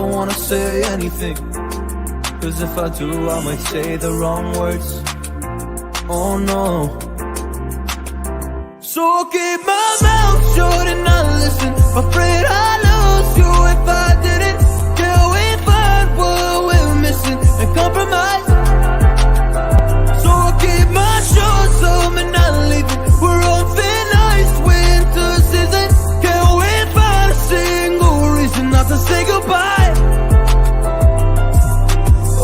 don't wanna say anything, cause if I do I might say the wrong words. Oh no. So I'll keep my mouth shut and not listen. Afraid I lose you if I didn't. Till we find what we're missing and compromise. So I'll keep my shoes up and not leaving. We're on thin ice, winter season. Can't wait for a single reason not to say goodbye.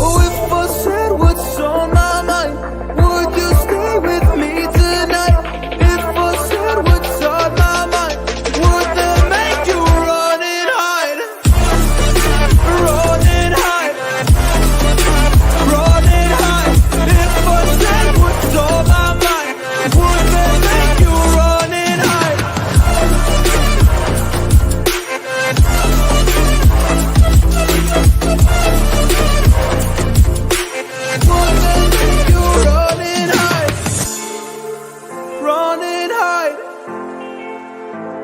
Oh, if I said what's on my mind, would you stay with me tonight? If I said what's on my mind, would that make you run and hide? Run and hide. Run and hide. If I said what's on my mind, would that make you run and hide? Would that make you run and hide? Run and hide.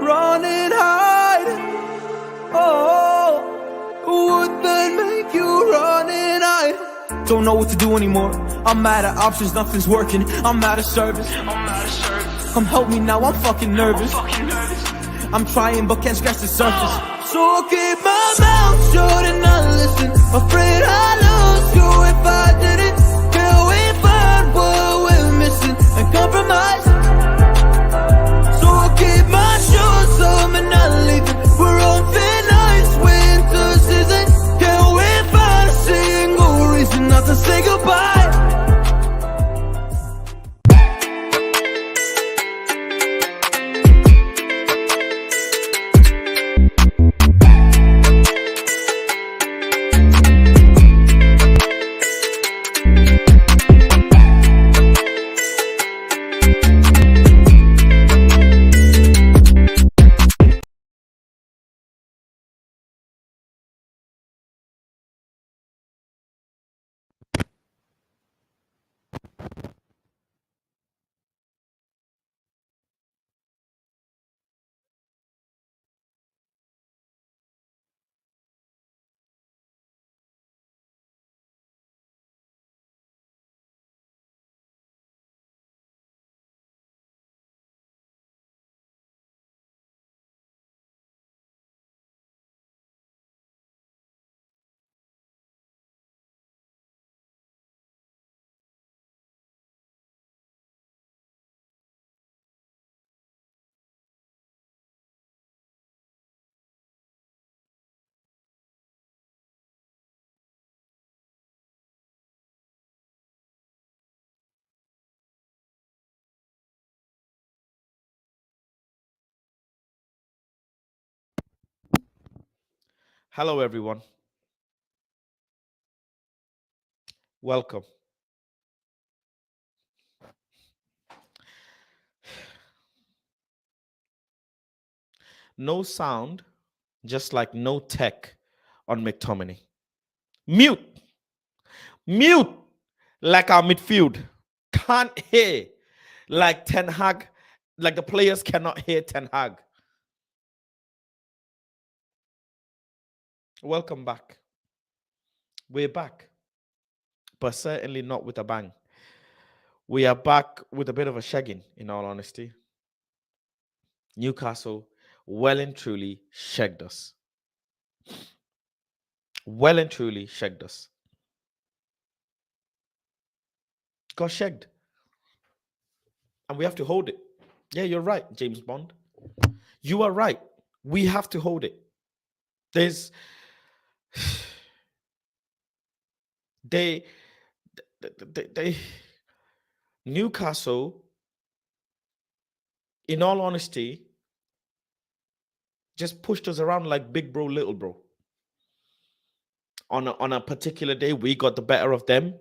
Run and hide. Oh, would that make you run and hide? Don't know what to do anymore. I'm out of options, nothing's working. I'm out of service. Come help me now, I'm fucking nervous. I'm trying but can't scratch the surface. So I'll keep my mouth shut and not listen. Afraid I lose you if I didn't. Till we find what we're missing and compromise. So I'll keep my shoes up and not leaving. We're on thin ice, winter season. Can't wait for a single reason not to say goodbye. Hello, everyone. Welcome. No sound, just like no tech on McTominay. Mute. Mute like our midfield. Can't hear like Ten Hag. Like the players cannot hear Ten Hag. Welcome back. We're back, but certainly not with a bang. We are back with a bit of a shagging, in all honesty. Newcastle well and truly shagged us. Well and truly shagged us. Got shagged. And we have to hold it. Yeah, you're right, James Bond. You are right. We have to hold it. There's... They Newcastle, in all honesty, just pushed us around like big bro, little bro. On a particular day, we got the better of them.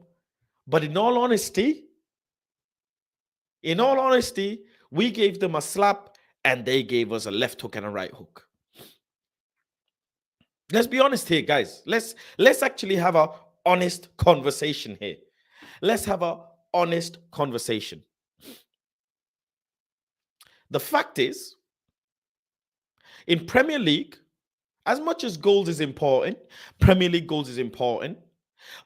But in all honesty, we gave them a slap and they gave us a left hook and a right hook. Let's be honest here, guys. Let's actually have a honest conversation here. Let's have a honest conversation. The fact is, in Premier League, As much as goals is important, Premier League goals is important,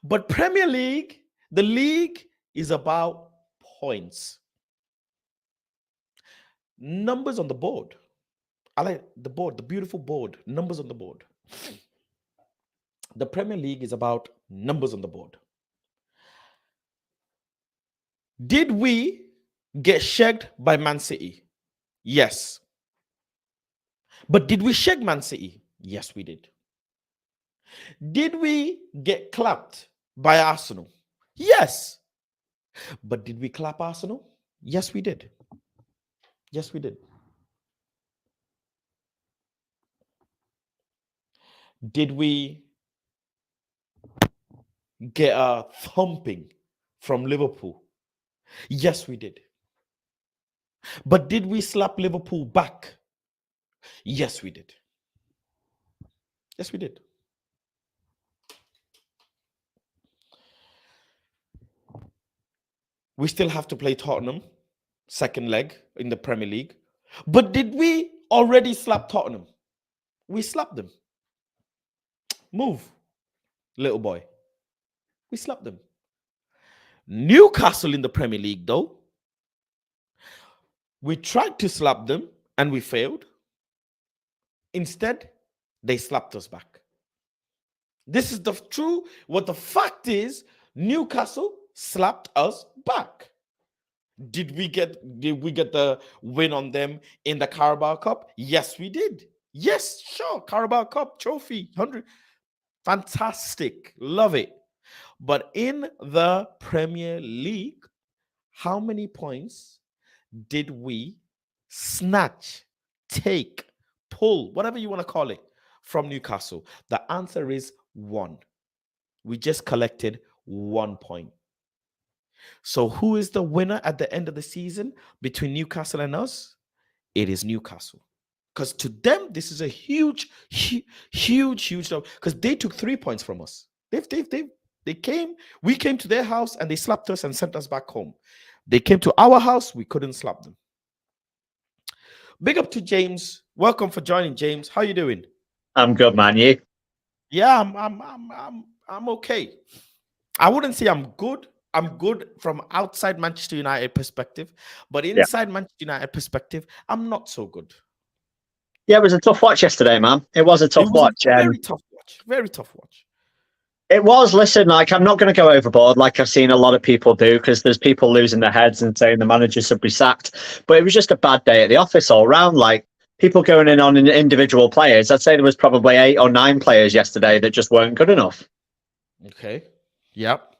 but Premier League, the league is about points. Numbers on the board. I like the board, the beautiful board, numbers on the board. The Premier League is about numbers on the board. Did we get shagged by Man City? Yes. But did we shag Man City? Yes, we did. Did we get clapped by Arsenal? Yes. But did we clap Arsenal? Yes, we did. Yes, we did. Did we get a thumping from Liverpool? Yes, we did. But did we slap Liverpool back? Yes, we did. Yes, we did. We still have to play Tottenham, second leg in the Premier League. But did we already slap Tottenham? We slapped them. Move, little boy. We slapped them. Newcastle in the Premier League, though, we tried to slap them and we failed. Instead, they slapped us back. This is the true, what the fact is, Newcastle slapped us back. Did we get the win on them in the Carabao Cup? Yes, we did. Yes, sure. Carabao Cup trophy, 100. Fantastic. Love it. But in the Premier League, how many points did we snatch, take, pull, whatever you want to call it, from Newcastle? The answer is 1. We just collected 1 point. So who is the winner at the end of the season between Newcastle and us? It is Newcastle. Because to them, this is a huge job. Because they took 3 points from us. We came to their house and they slapped us and sent us back home. They came to our house, we couldn't slap them. Big up to James. Welcome for joining, James. How you doing? I'm good, man. You? Yeah, I'm okay. I wouldn't say I'm good. I'm good from outside Manchester United perspective, but inside Manchester United perspective, I'm not so good. Yeah, it was a tough watch yesterday, man. It was a tough watch. Very tough watch. Very tough watch. It was. Listen, like, I'm not going to go overboard like I've seen a lot of people do, because there's people losing their heads and saying the manager should be sacked. But it was just a bad day at the office all round. Like, people going in on individual players. I'd say there was probably 8 or 9 players yesterday that just weren't good enough. Okay. Yep.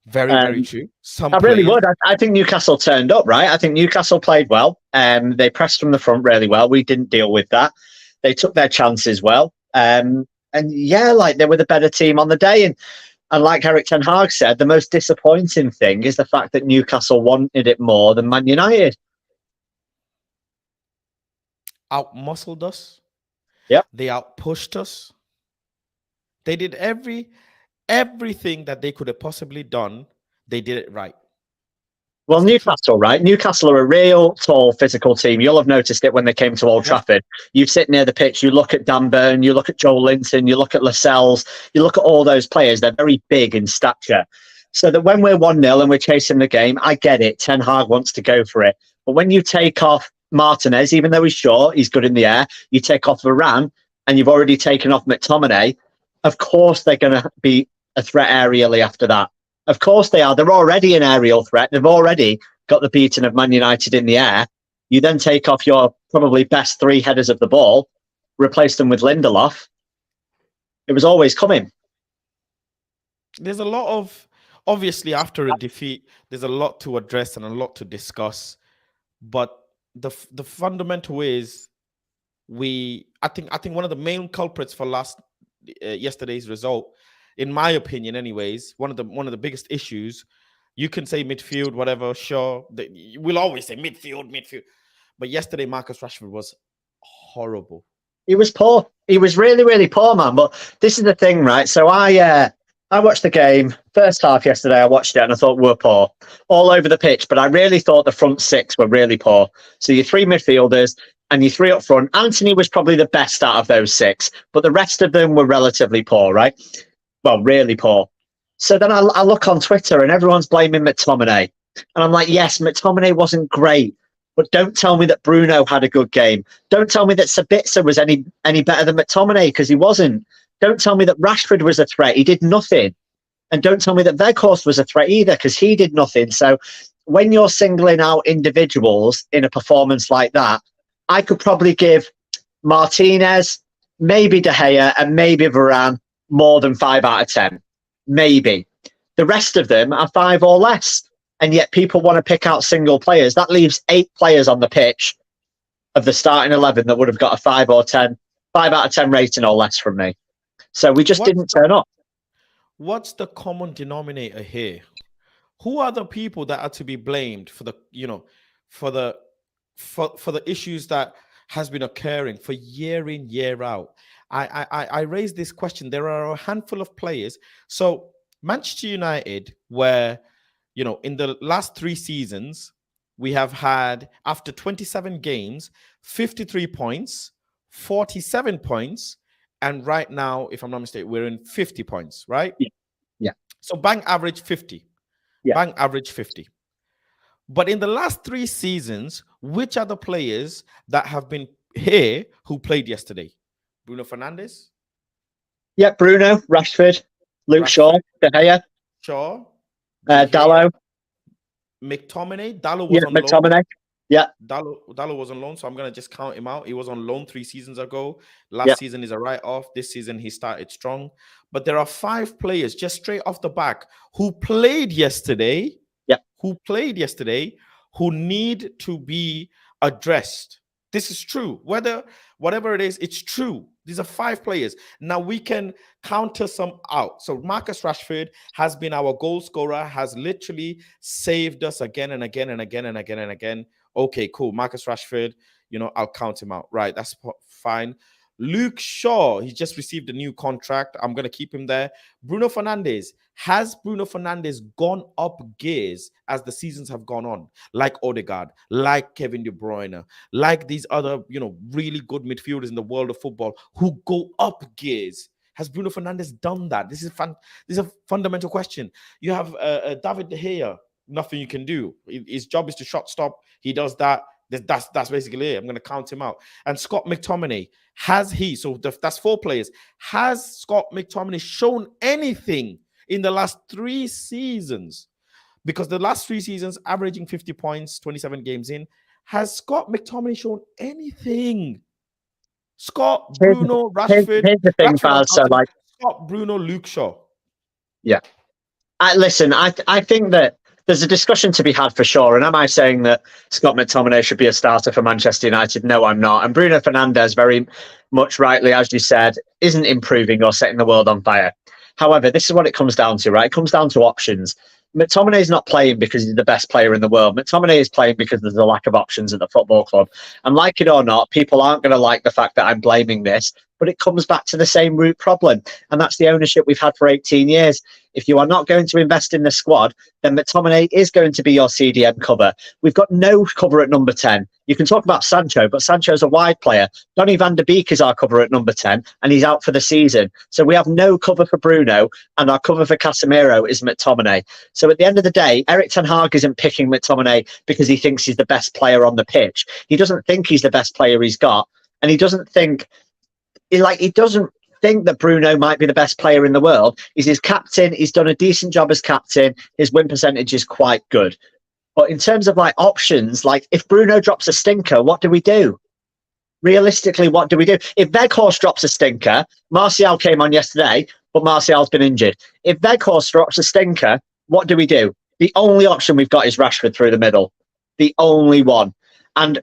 Very true. I really would. I think Newcastle turned up, right? I think Newcastle played well. They pressed from the front really well. We didn't deal with that. They took their chances well. And yeah, like, they were the better team on the day. And like Eric Ten Hag said, the most disappointing thing is the fact that Newcastle wanted it more than Man United. Out-muscled us. Yeah. They out-pushed us. They did everything that they could have possibly done. They did it right. Well, Newcastle, right? Newcastle are a real tall, physical team. You'll have noticed it when they came to Old Trafford. You sit near the pitch, you look at Dan Burn, you look at Joel Linton, you look at Lascelles, you look at all those players. They're very big in stature. So that when we're 1-0 and we're chasing the game, I get it. Ten Hag wants to go for it. But when you take off Martinez, even though he's short, he's good in the air, you take off Varane, and you've already taken off McTominay, of course they're going to be a threat aerially after that. Of course they are. They're already an aerial threat. They've already got the beating of Man United in the air. You then take off your probably best 3 headers of the ball, replace them with Lindelof. It was always coming. There's a lot of, obviously after a defeat, there's a lot to address and a lot to discuss. But the fundamental is I think one of the main culprits for yesterday's result, in my opinion anyways, one of the biggest issues, you can say midfield, whatever, sure. We'll always say midfield. But yesterday, Marcus Rashford was horrible. He was poor. He was really, really poor, man. But this is the thing, right? So I watched the game, first half yesterday, I watched it and I thought we were poor all over the pitch. But I really thought the front 6 were really poor. So your 3 midfielders, and your three up front. Anthony was probably the best out of those six, but the rest of them were relatively poor, right? Well, really poor. So then I look on Twitter and everyone's blaming McTominay. And I'm like, yes, McTominay wasn't great, but don't tell me that Bruno had a good game. Don't tell me that Sabitzer was any better than McTominay, because he wasn't. Don't tell me that Rashford was a threat. He did nothing. And don't tell me that Weghorst was a threat either, because he did nothing. So when you're singling out individuals in a performance like that, I could probably give Martinez, maybe De Gea, and maybe Varane more than 5 out of 10. Maybe. The rest of them are 5 or less. And yet people want to pick out single players. That leaves 8 players on the pitch of the starting 11 that would have got a 5 out of 10 rating or less from me. So we just didn't turn up. What's the common denominator here? Who are the people that are to be blamed for the, for the issues that has been occurring for year in, year out? I raised this question. There are a handful of players. So Manchester United, where, in the last 3 seasons, we have had, after 27 games, 53 points, 47 points, and right now, if I'm not mistaken, we're in 50 points, right? Yeah. So bang average 50. Yeah. Bang average 50. But in the last 3 seasons, which are the players that have been here who played yesterday? Bruno Fernandes? Yeah, Bruno, Rashford, Luke Shaw, De Gea. Shaw. Dalot. McTominay. Dalot was on McTominay. loan. Yeah. Dalot was on loan, so I'm going to just count him out. He was on loan 3 seasons ago. Last season is a write-off. This season he started strong. But there are 5 players just straight off the back who played yesterday. Yeah. Who need to be addressed. This is true. Whatever it is, it's true. These are 5 players. Now we can counter some out. So Marcus Rashford has been our goal scorer, has literally saved us again and again and again and again and again. Okay, cool. Marcus Rashford, I'll count him out. Right, that's fine. Luke Shaw, he just received a new contract. I'm going to keep him there. Bruno Fernandes. Has Bruno Fernandes gone up gears as the seasons have gone on? Like Odegaard, like Kevin De Bruyne, like these other, really good midfielders in the world of football who go up gears. Has Bruno Fernandes done that? This is a fundamental question. You have David De Gea. Nothing you can do. His job is to shot stop. He does that. That's basically it. I'm going to count him out. And Scott McTominay, has he? So that's 4 players. Has Scott McTominay shown anything in the last 3 seasons? Because the last 3 seasons, averaging 50 points, 27 games in, has Scott McTominay shown anything? Scott, Bruno, Rashford. Here's the thing, Faz. So Scott, Bruno, Luke Shaw. Yeah. Listen, I think that there's a discussion to be had for sure. And am I saying that Scott McTominay should be a starter for Manchester United? No, I'm not. And Bruno Fernandes, very much rightly, as you said, isn't improving or setting the world on fire. However, this is what it comes down to, right? It comes down to options. McTominay is not playing because he's the best player in the world. McTominay is playing because there's a lack of options at the football club. And like it or not, people aren't going to like the fact that I'm blaming this, but it comes back to the same root problem. And that's the ownership we've had for 18 years. If you are not going to invest in the squad, then McTominay is going to be your CDM cover. We've got no cover at number 10. You can talk about Sancho, but Sancho's a wide player. Donny van de Beek is our cover at number 10, and he's out for the season. So we have no cover for Bruno, and our cover for Casemiro is McTominay. So at the end of the day, Eric Ten Hag isn't picking McTominay because he thinks he's the best player on the pitch. He doesn't think he's the best player he's got, and he doesn't think that Bruno might be the best player in the world. He's his captain. He's done a decent job as captain. His win percentage is quite good. But in terms of options, if Bruno drops a stinker, what do we do? Realistically, what do we do? If Weghorst drops a stinker, Martial came on yesterday, but Martial's been injured. If Weghorst drops a stinker, what do we do? The only option we've got is Rashford through the middle. The only one. And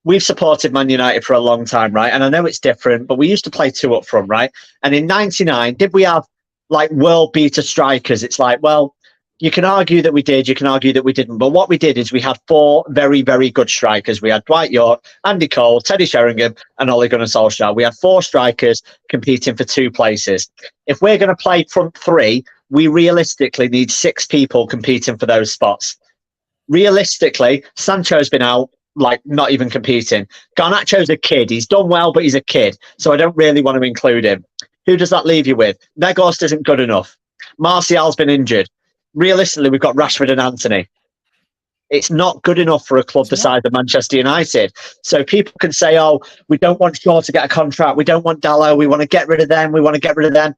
we've supported Man United for a long time, right? And I know it's different, but we used to play 2 up front, right? And in '99, did we have world beater strikers? It's well, you can argue that we did, you can argue that we didn't. But what we did is we had 4 very, very good strikers. We had Dwight York, Andy Cole, Teddy Sheringham, and Ole Gunnar Solskjaer. We had 4 strikers competing for 2 places. If we're going to play front 3, we realistically need 6 people competing for those spots. Realistically, Sancho's been out. like not even competing. Garnacho's a kid. He's done well, but he's a kid. So I don't really want to include him. Who does that leave you with? Weghorst isn't good enough. Martial's been injured. Realistically, we've got Rashford and Anthony. It's not good enough for a club the size of Manchester United. So people can say, oh, we don't want Shaw to get a contract. We don't want Dalot. We want to get rid of them. We want to get rid of them.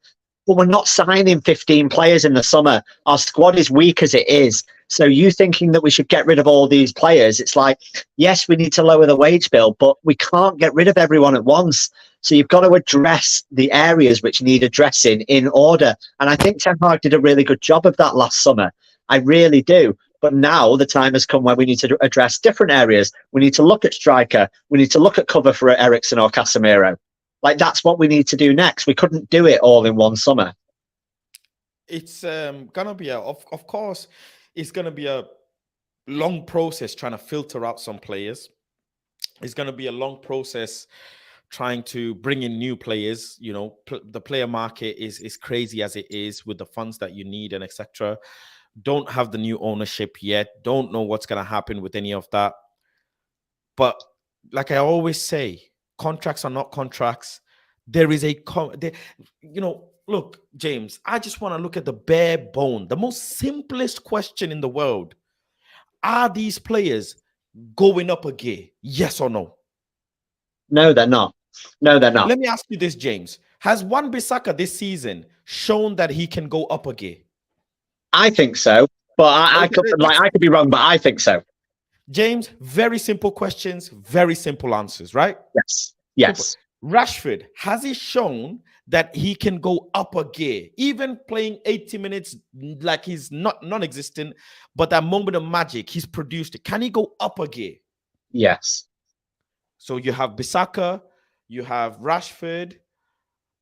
But we're not signing 15 players in the summer. Our squad is weak as it is. So you thinking that we should get rid of all these players, it's like, yes, we need to lower the wage bill, but we can't get rid of everyone at once. So you've got to address the areas which need addressing in order. And I think Ten Hag did a really good job of that last summer. I really do. But now the time has come where we need to address different areas. We need to look at striker. We need to look at cover for Eriksen or Casemiro. Like, that's what we need to do next. We couldn't do it all in one summer. It's gonna be of course, it's gonna be a long process trying to filter out some players. It's gonna be a long process trying to bring in new players. You know, the player market is crazy as it is with the funds that you need and etc. Don't have the new ownership yet. Don't know what's gonna happen with any of that. But like I always say, contracts are not contracts. There is look, James, I just want to look at the bare bone, the most simplest question in the world. Are these players going up a gear? Yes or no? No, they're not. No, they're not. Let me ask you this, James. Has Wan-Bissaka this season shown that he can go up a gear? I think so. But I could be wrong, but I think so. James, very simple questions, very simple answers, right? Yes. Yes. Simple. Rashford, has he shown that he can go up a gear, even playing 80 minutes like he's not non-existent, but that moment of magic, he's produced it. Can he go up a gear? Yes. So you have Bissaka, you have Rashford,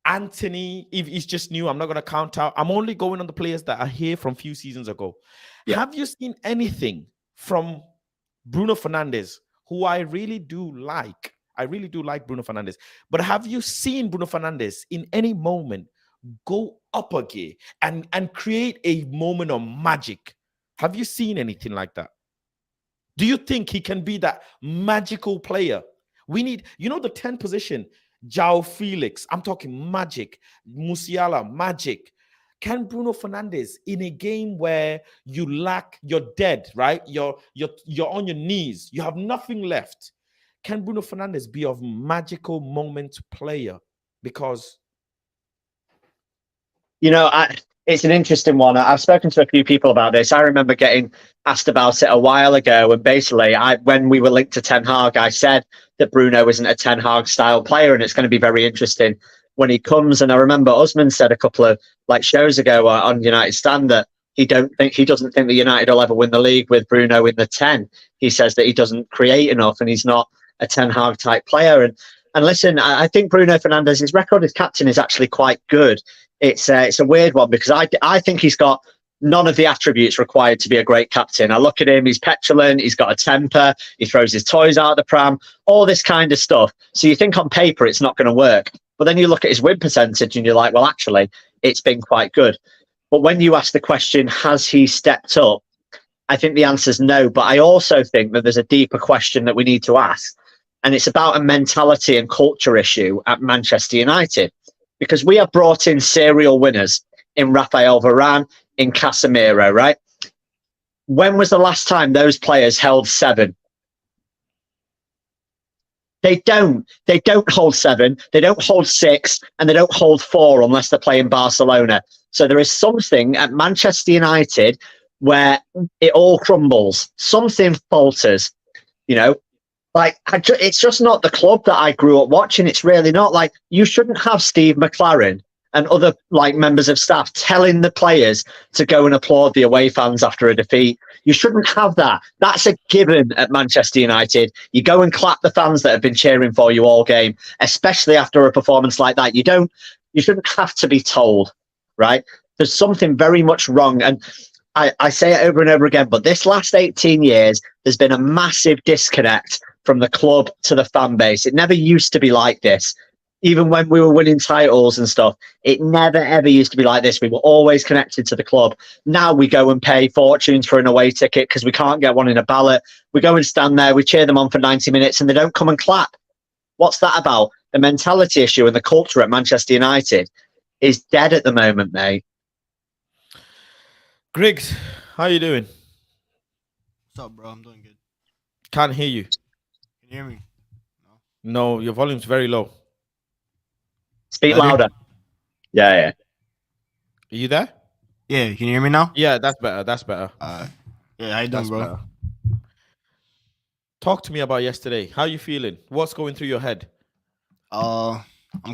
Anthony, if he's just new, I'm not going to count out. I'm only going on the players that are here from a few seasons ago. Yeah. Have you seen anything from Bruno Fernandes, who I really do like? I really do like Bruno Fernandes. But have you seen Bruno Fernandes in any moment go up a gear and create a moment of magic? Have you seen anything like that? Do you think he can be that magical player? We need, the 10 position, João Felix, I'm talking magic, Musiala, magic. Can Bruno Fernandes, in a game where you're dead, right? You're on your knees, you have nothing left. Can Bruno Fernandes be a magical moment player? Because it's an interesting one. I've spoken to a few people about this. I remember getting asked about it a while ago, and basically, when we were linked to Ten Hag, I said that Bruno isn't a Ten Hag style player, and it's going to be very interesting when he comes. And I remember Usman said a couple of shows ago on United Stand that he doesn't think that United will ever win the league with Bruno in the 10. He says that he doesn't create enough, and he's not a Ten Hag type player. And listen, I think Bruno Fernandes, his record as captain is actually quite good. It's a weird one because I think he's got none of the attributes required to be a great captain. I look at him, he's petulant, he's got a temper, he throws his toys out of the pram, all this kind of stuff. So you think on paper it's not going to work. But then you look at his win percentage and you're like, well, actually, it's been quite good. But when you ask the question, has he stepped up? I think the answer is no. But I also think that there's a deeper question that we need to ask. And it's about a mentality and culture issue at Manchester United. Because we have brought in serial winners in Raphael Varane, in Casemiro, right? When was the last time those players held 7? They don't hold 7, they don't hold 6, and they don't hold 4 unless they're playing Barcelona. So there is something at Manchester United where it all crumbles. Something falters, it's just not the club that I grew up watching. It's really not. You shouldn't have Steve McLaren and other members of staff telling the players to go and applaud the away fans after a defeat. You shouldn't have that. That's a given at Manchester United. You go and clap the fans that have been cheering for you all game, especially after a performance like that. You shouldn't have to be told, right? There's something very much wrong. And I say it over and over again, but this last 18 years, there's been a massive disconnect from the club to the fan base. It never used to be like this. even when we were winning titles and stuff, it never ever used to be like this. We were always connected to the club. Now we go and pay fortunes for an away ticket because we can't get one in a ballot. We go and stand there, we cheer them on for 90 minutes and they don't come and clap. What's that about? The mentality issue and the culture at Manchester United is dead at the moment, mate. Griggs, how you doing? What's up, bro? I'm doing good. Can't hear you. Can you hear me? No, your volume's very low. Speak louder. Yeah. Are you there? Yeah, can you hear me now? Yeah, that's better. That's better. Yeah, how you doing, That's bro? better. Talk to me about yesterday. How you feeling? What's going through your head? I'm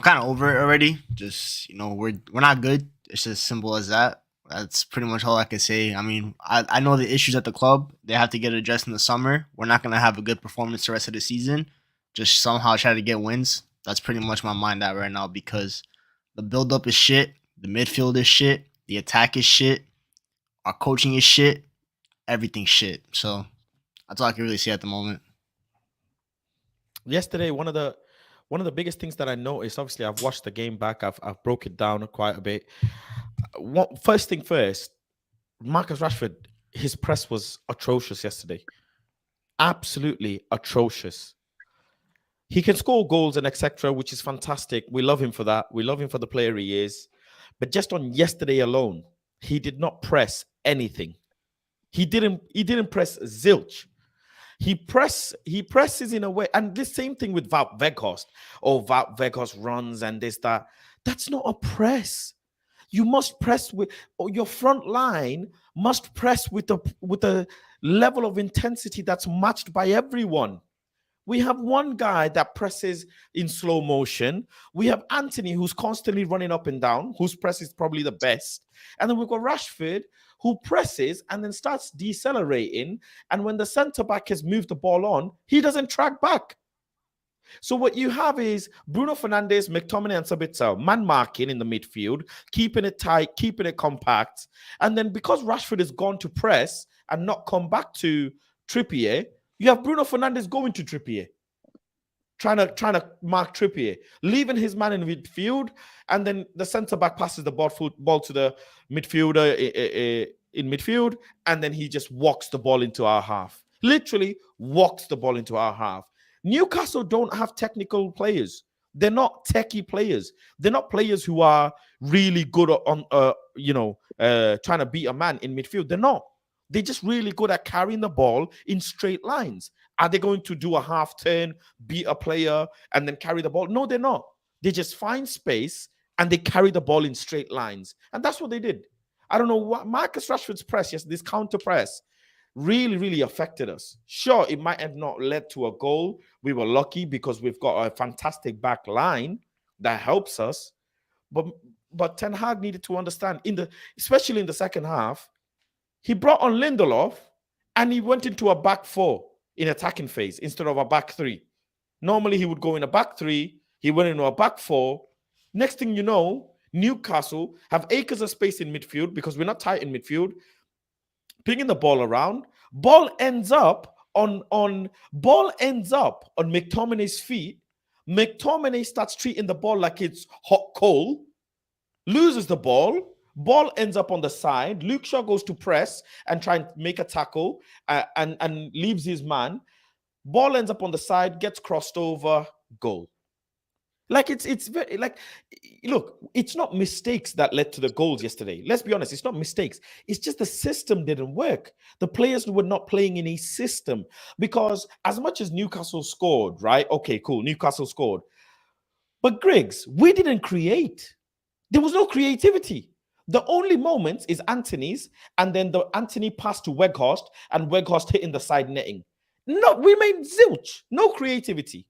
kind of over it already. Just we're not good. It's as simple as that. That's pretty much all I can say. I mean, I know the issues at the club. They have to get addressed in the summer. We're not gonna have a good performance the rest of the season. Just somehow try to get wins. That's pretty much my mind at right now because the build up is shit. The midfield is shit. The attack is shit. Our coaching is shit. Everything's shit. So that's all I can really say at the moment. Yesterday, one of the biggest things that I noticed, obviously I've watched the game back, I've broke it down quite a bit. First thing first, Marcus Rashford, his press was atrocious yesterday. Absolutely atrocious. He can score goals and etc., which is fantastic. We love him for that. We love him for the player he is. But just on yesterday alone, he did not press anything. He didn't press zilch. He presses in a way, and the same thing with Wout Weghorst. Wout Weghorst runs and this, that. That's not a press. You must press with, or your front line must press with a level of intensity that's matched by everyone. We have one guy that presses in slow motion. We have Anthony, who's constantly running up and down, whose press is probably the best. And then we've got Rashford, who presses and then starts decelerating. And when the centre-back has moved the ball on, he doesn't track back. So what you have is Bruno Fernandes, McTominay, and Sabitzer man marking in the midfield, keeping it tight, keeping it compact. And then because Rashford has gone to press and not come back to Trippier, you have Bruno Fernandes going to Trippier, trying to mark Trippier, leaving his man in midfield, and then the centre-back passes the ball to the midfielder in midfield, and then he just walks the ball into our half. Literally walks the ball into our half. Newcastle don't have technical players. They're not techie players. They're not players who are really good on, trying to beat a man in midfield. They're not. They're just really good at carrying the ball in straight lines. Are they going to do a half turn, beat a player, and then carry the ball? No, they're not. They just find space and they carry the ball in straight lines. And that's what they did. I don't know what Marcus Rashford's press, yes, this counter press really, really affected us. Sure, it might have not led to a goal. We were lucky because we've got a fantastic back line that helps us. But Ten Hag needed to understand, especially in the second half, he brought on Lindelof and he went into a back four in attacking phase instead of a back three. Normally, he would go in a back three. He went into a back four. Next thing you know, Newcastle have acres of space in midfield because we're not tight in midfield, pinging the ball around. Ball ends up on McTominay's feet. McTominay starts treating the ball like it's hot coal, loses the ball. Ball ends up on the side. Luke Shaw goes to press and try and make a tackle and leaves his man. Ball ends up on the side, gets crossed over, goal. Like it's very like, look, it's not mistakes that led to the goals yesterday. Let's be honest, it's not mistakes. It's just the system didn't work. The players were not playing in a system because as much as Newcastle scored, right? Okay, cool. Newcastle scored. But Griggs, we didn't create. There was no creativity. The only moments is Anthony's, and then the Anthony pass to Weghorst, and Weghorst hitting the side netting. No, we made zilch, no creativity.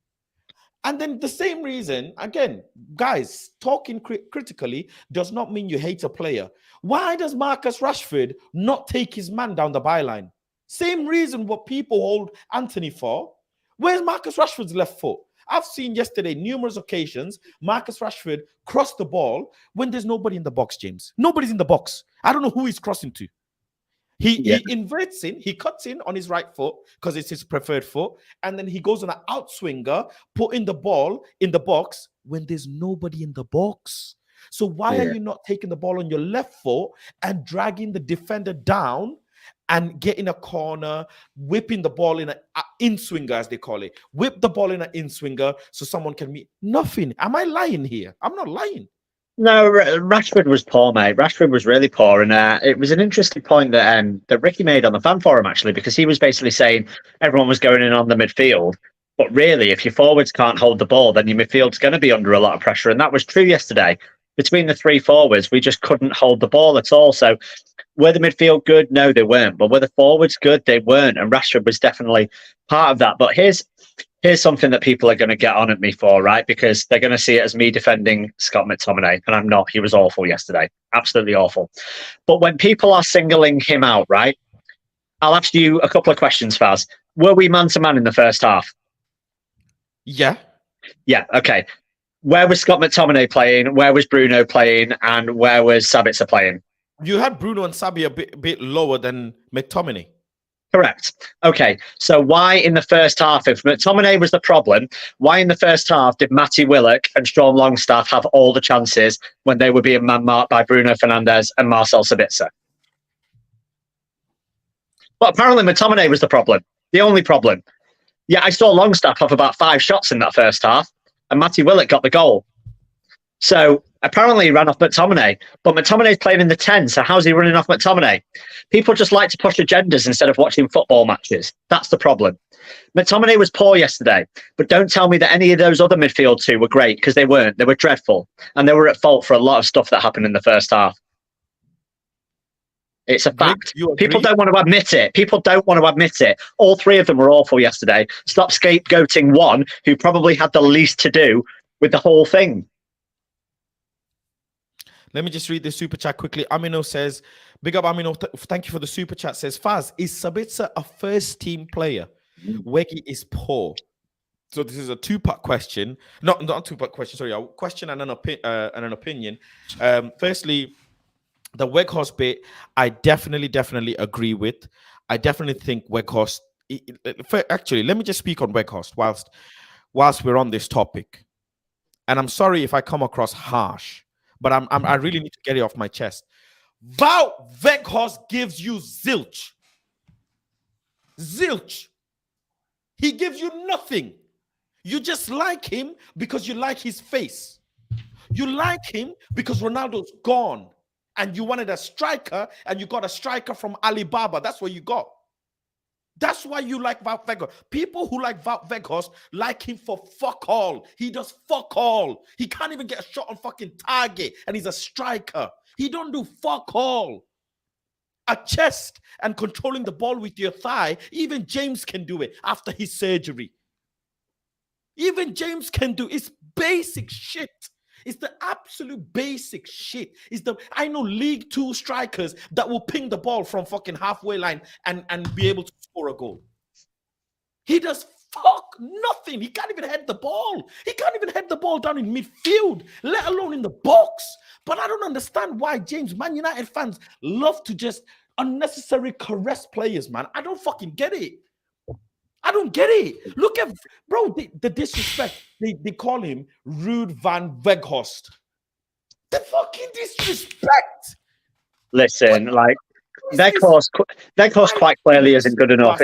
And then the same reason, again, guys, talking critically does not mean you hate a player. Why does Marcus Rashford not take his man down the byline? Same reason what people hold Anthony for. Where's Marcus Rashford's left foot? I've seen yesterday numerous occasions Marcus Rashford cross the ball when there's nobody in the box, James. Nobody's in the box. I don't know who he's crossing to. He inverts in, he cuts in on his right foot because it's his preferred foot, and then he goes on an outswinger, putting the ball in the box when there's nobody in the box. So why are you not taking the ball on your left foot and dragging the defender down and getting a corner, whipping the ball in an in-swinger, as they call it? Whip the ball in an in-swinger so someone can meet. Nothing. Am I lying here? I'm not lying. No, Rashford was poor, mate. Rashford was really poor, and it was an interesting point that Ricky made on the fan forum, actually, because he was basically saying everyone was going in on the midfield, but really, if your forwards can't hold the ball, then your midfield's going to be under a lot of pressure, and that was true yesterday. Between the three forwards, we just couldn't hold the ball at all. So, were the midfield good? No, they weren't. But were the forwards good? They weren't, and Rashford was definitely part of that. But here's something that people are going to get on at me for, right? Because they're going to see it as me defending Scott McTominay, and I'm not. He was awful yesterday. Absolutely awful. But when people are singling him out, right, I'll ask you a couple of questions, Faz. Were we man-to-man in the first half? Yeah. Yeah, okay. Where was Scott McTominay playing? Where was Bruno playing? And where was Sabitzer playing? You had Bruno and Sabi a bit lower than McTominay. Correct. Okay, so why in the first half, if McTominay was the problem, why in the first half did Matty Willock and Sean Longstaff have all the chances when they were being man-marked by Bruno Fernandes and Marcel Sabitzer? Well, apparently McTominay was the problem, the only problem. Yeah, I saw Longstaff have about 5 shots in that first half, and Matty Willock got the goal. So apparently he ran off McTominay, but McTominay's playing in the 10, so how's he running off McTominay? People just like to push agendas instead of watching football matches. That's the problem. McTominay was poor yesterday, but don't tell me that any of those other midfield two were great, because they weren't. They were dreadful, and they were at fault for a lot of stuff that happened in the first half. It's a fact. People don't want to admit it. People don't want to admit it. All three of them were awful yesterday. Stop scapegoating one who probably had the least to do with the whole thing. Let me just read the super chat quickly. Amino says, big up Amino, thank you for the super chat. Says, Faz, is Sabitzer a first team player? Weggy is poor. So this is a two-part question. Not a two-part question, sorry, a question and an opinion. Firstly, the Weghorst bit, I definitely agree with. I definitely think Weghorst, actually, let me just speak on Weghorst whilst we're on this topic. And I'm sorry if I come across harsh, but I really need to get it off my chest. Wout Weghorst gives you zilch. Zilch. He gives you nothing. You just like him because you like his face. You like him because Ronaldo's gone and you wanted a striker and you got a striker from Alibaba. That's what you got. That's why you like Wout Weghorst. People who like Wout Weghorst like him for fuck all. He does fuck all. He can't even get a shot on fucking target, and he's a striker. He don't do fuck all. A chest and controlling the ball with your thigh, even James can do it after his surgery. Even James can do it. It's basic shit. It's the absolute basic shit. I know League 2 strikers that will ping the ball from fucking halfway line and be able to score a goal. He does fuck nothing. He can't even head the ball. He can't even head the ball down in midfield, let alone in the box. But I don't understand why Man United fans love to just unnecessarily caress players, man. I don't fucking get it. I don't get it. Look at, bro, the disrespect. They call him Ruud van Weghorst. The fucking disrespect. Listen, like, Weghorst quite clearly isn't good enough.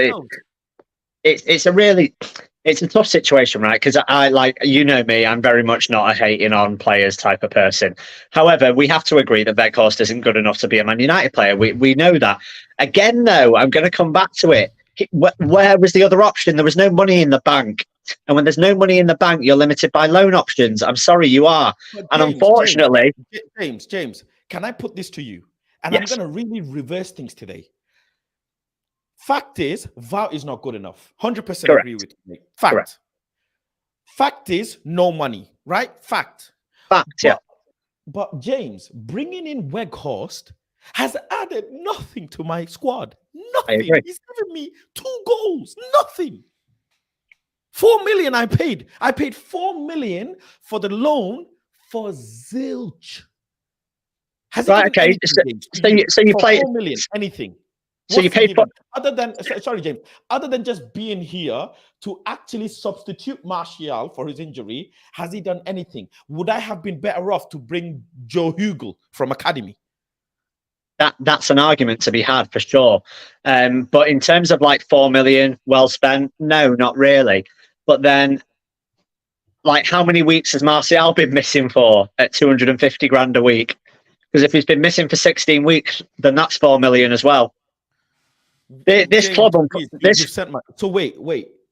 It's a tough situation, right? Because I like, you know me, I'm very much not a hating on players type of person. However, we have to agree that Weghorst isn't good enough to be a Man United player. We know that. Again, though, I'm going to come back to it. Where was the other option? There was no money in the bank. And when there's no money in the bank, you're limited by loan options. I'm sorry, you are. James, and unfortunately... James, can I put this to you? And yes. I'm going to really reverse things today. Fact is, Wout is not good enough. 100% agree with me. Fact. Correct. Fact is, no money, right? Fact. Yeah. But James, bringing in Weghorst has added nothing to my squad. Nothing. He's given me 2 goals. Nothing. 4 million I paid. I paid 4 million for the loan for zilch. Right, okay. So you played 4 million, anything. So you What's he paid for given? Other than sorry, James. Other than just being here to actually substitute Martial for his injury, has he done anything? Would I have been better off to bring Joe Hugel from academy? that's an argument to be had for sure. But in terms of like 4 million well spent, no, not really. But then, like, how many weeks has Martial been missing for at 250 grand a week? Because if he's been missing for 16 weeks, then that's 4 million as well. This James, club, please, this you've sent my. So wait,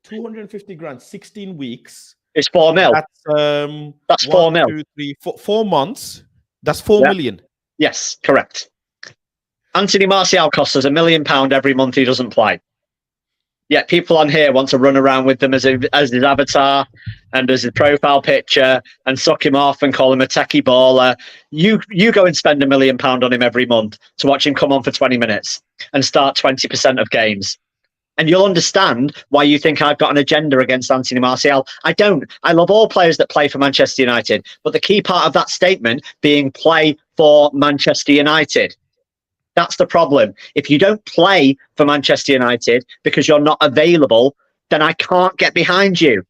250 grand, 16 weeks. is 4 mil. That's 4 1, mil. 2, 3, 4, 4 months. That's 4 Yeah. million. Yes, correct. Anthony Martial costs us £1 million every month he doesn't play. Yet people on here want to run around with them as his avatar and as his profile picture and suck him off and call him a techie baller. You go and spend £1 million on him every month to watch him come on for 20 minutes and start 20% of games. And you'll understand why you think I've got an agenda against Anthony Martial. I don't. I love all players that play for Manchester United. But the key part of that statement being play for Manchester United. That's the problem. If you don't play for Manchester United because you're not available, then I can't get behind you.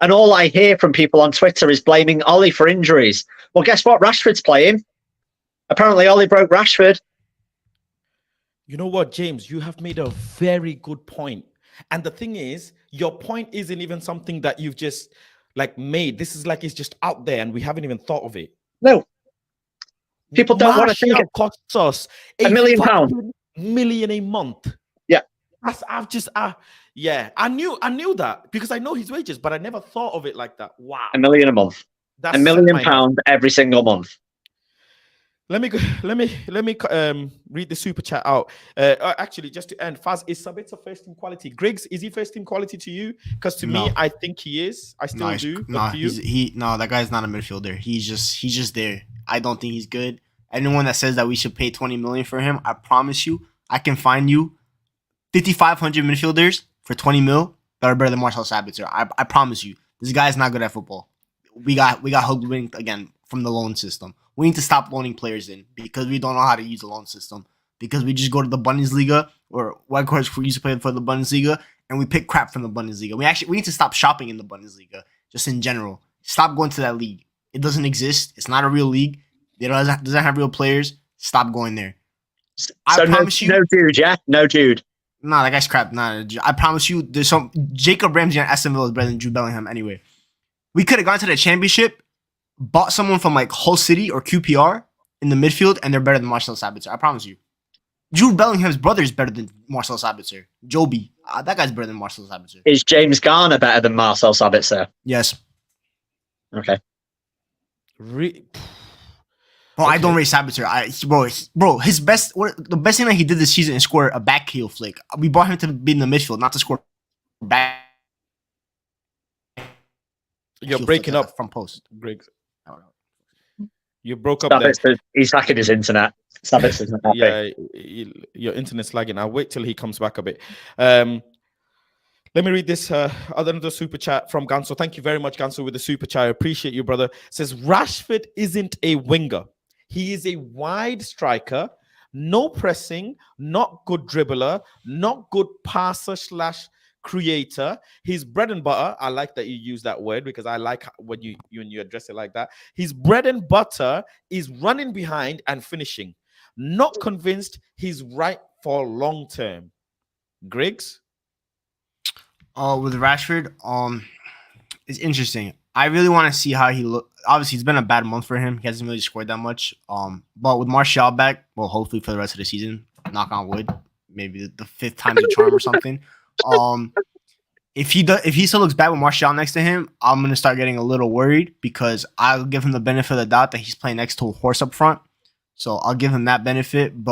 And all I hear from people on Twitter is blaming Ollie for injuries. Well, guess what? Rashford's playing. Apparently, Ollie broke Rashford. You know what, James? You have made a very good point. And the thing is, your point isn't even something that you've just like made. This is like it's just out there and we haven't even thought of it. No. People don't want to think it costs us £1 million. million a month. Yeah. I knew that because I know his wages, but I never thought of it like that. Wow. £1 million a month. That's £1 million every single month. Let me read the super chat out. Actually, just to end, Faz, is Sabitzer first team quality? Griggs, is he first team quality to you? Because to me, I think he is. I still do. That guy's not a midfielder. He's just there. I don't think he's good. Anyone that says that we should pay 20 million for him, I promise you, I can find you 5,500 midfielders for 20 mil that are better than Marcel Sabitzer. I promise you, this guy's not good at football. We got hoodwinked again from the loan system. We need to stop loaning players in because we don't know how to use the loan system. Because we just go to the Bundesliga or White Horse we used to play for the Bundesliga and we pick crap from the Bundesliga. We need to stop shopping in the Bundesliga just in general. Stop going to that league. It doesn't exist. It's not a real league. It doesn't have real players. Stop going there. I promise you. No dude, yeah? No dude. Nah, that guy's crap. Nah, I promise you, there's some Jacob Ramsey and Aston Villa is better than Jude Bellingham anyway. We could have gone to the championship, bought someone from like Hull City or QPR in the midfield, and they're better than Marcel Sabitzer. I promise you. Jude Bellingham's brother is better than Marcel Sabitzer. Joby. That guy's better than Marcel Sabitzer. Is James Garner better than Marcel Sabitzer? Yes. Okay. Bro, okay. I don't rate Sabitzer. Bro, the best thing that he did this season is score a back heel flick. We brought him to be in the midfield, not to score back. You're breaking up from post, Griggs. You broke up there. He's hacking his internet. Sabitzer's not happy. Yeah, your internet's lagging. I'll wait till he comes back a bit. Let me read this other super chat from Ganso. Thank you very much, Ganso, with the super chat. I appreciate you, brother. It says Rashford isn't a winger. He is a wide striker, no pressing, not good dribbler, not good passer / creator. His bread and butter, I like that you use that word because I like when you address it like that. His bread and butter is running behind and finishing. Not convinced he's right for long term. Griggs? With Rashford, it's interesting. I really want to see how he look. Obviously, it's been a bad month for him. He hasn't really scored that much. But with Martial back, well, hopefully for the rest of the season, knock on wood, maybe the fifth time's a charm or something. If he still looks bad with Martial next to him, I'm gonna start getting a little worried because I'll give him the benefit of the doubt that he's playing next to a horse up front. So I'll give him that benefit. And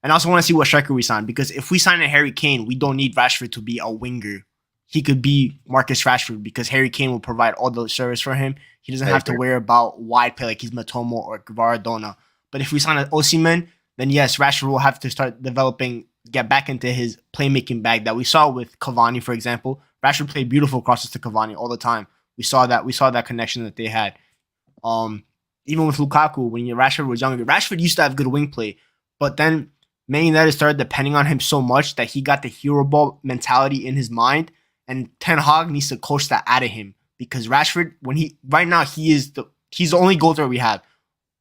I also want to see what striker we sign because if we sign a Harry Kane, we don't need Rashford to be a winger. He could be Marcus Rashford because Harry Kane will provide all the service for him. He doesn't have to worry about wide play like he's Matomo or Maradona. But if we sign an Osimhen, then yes, Rashford will have to start get back into his playmaking bag that we saw with Cavani, for example. Rashford played beautiful crosses to Cavani all the time. We saw that connection that they had. Even with Lukaku, when Rashford was younger, Rashford used to have good wing play, but then Man United started depending on him so much that he got the hero ball mentality in his mind, and Ten Hag needs to coach that out of him, because Rashford, right now he's the only goal threat we have,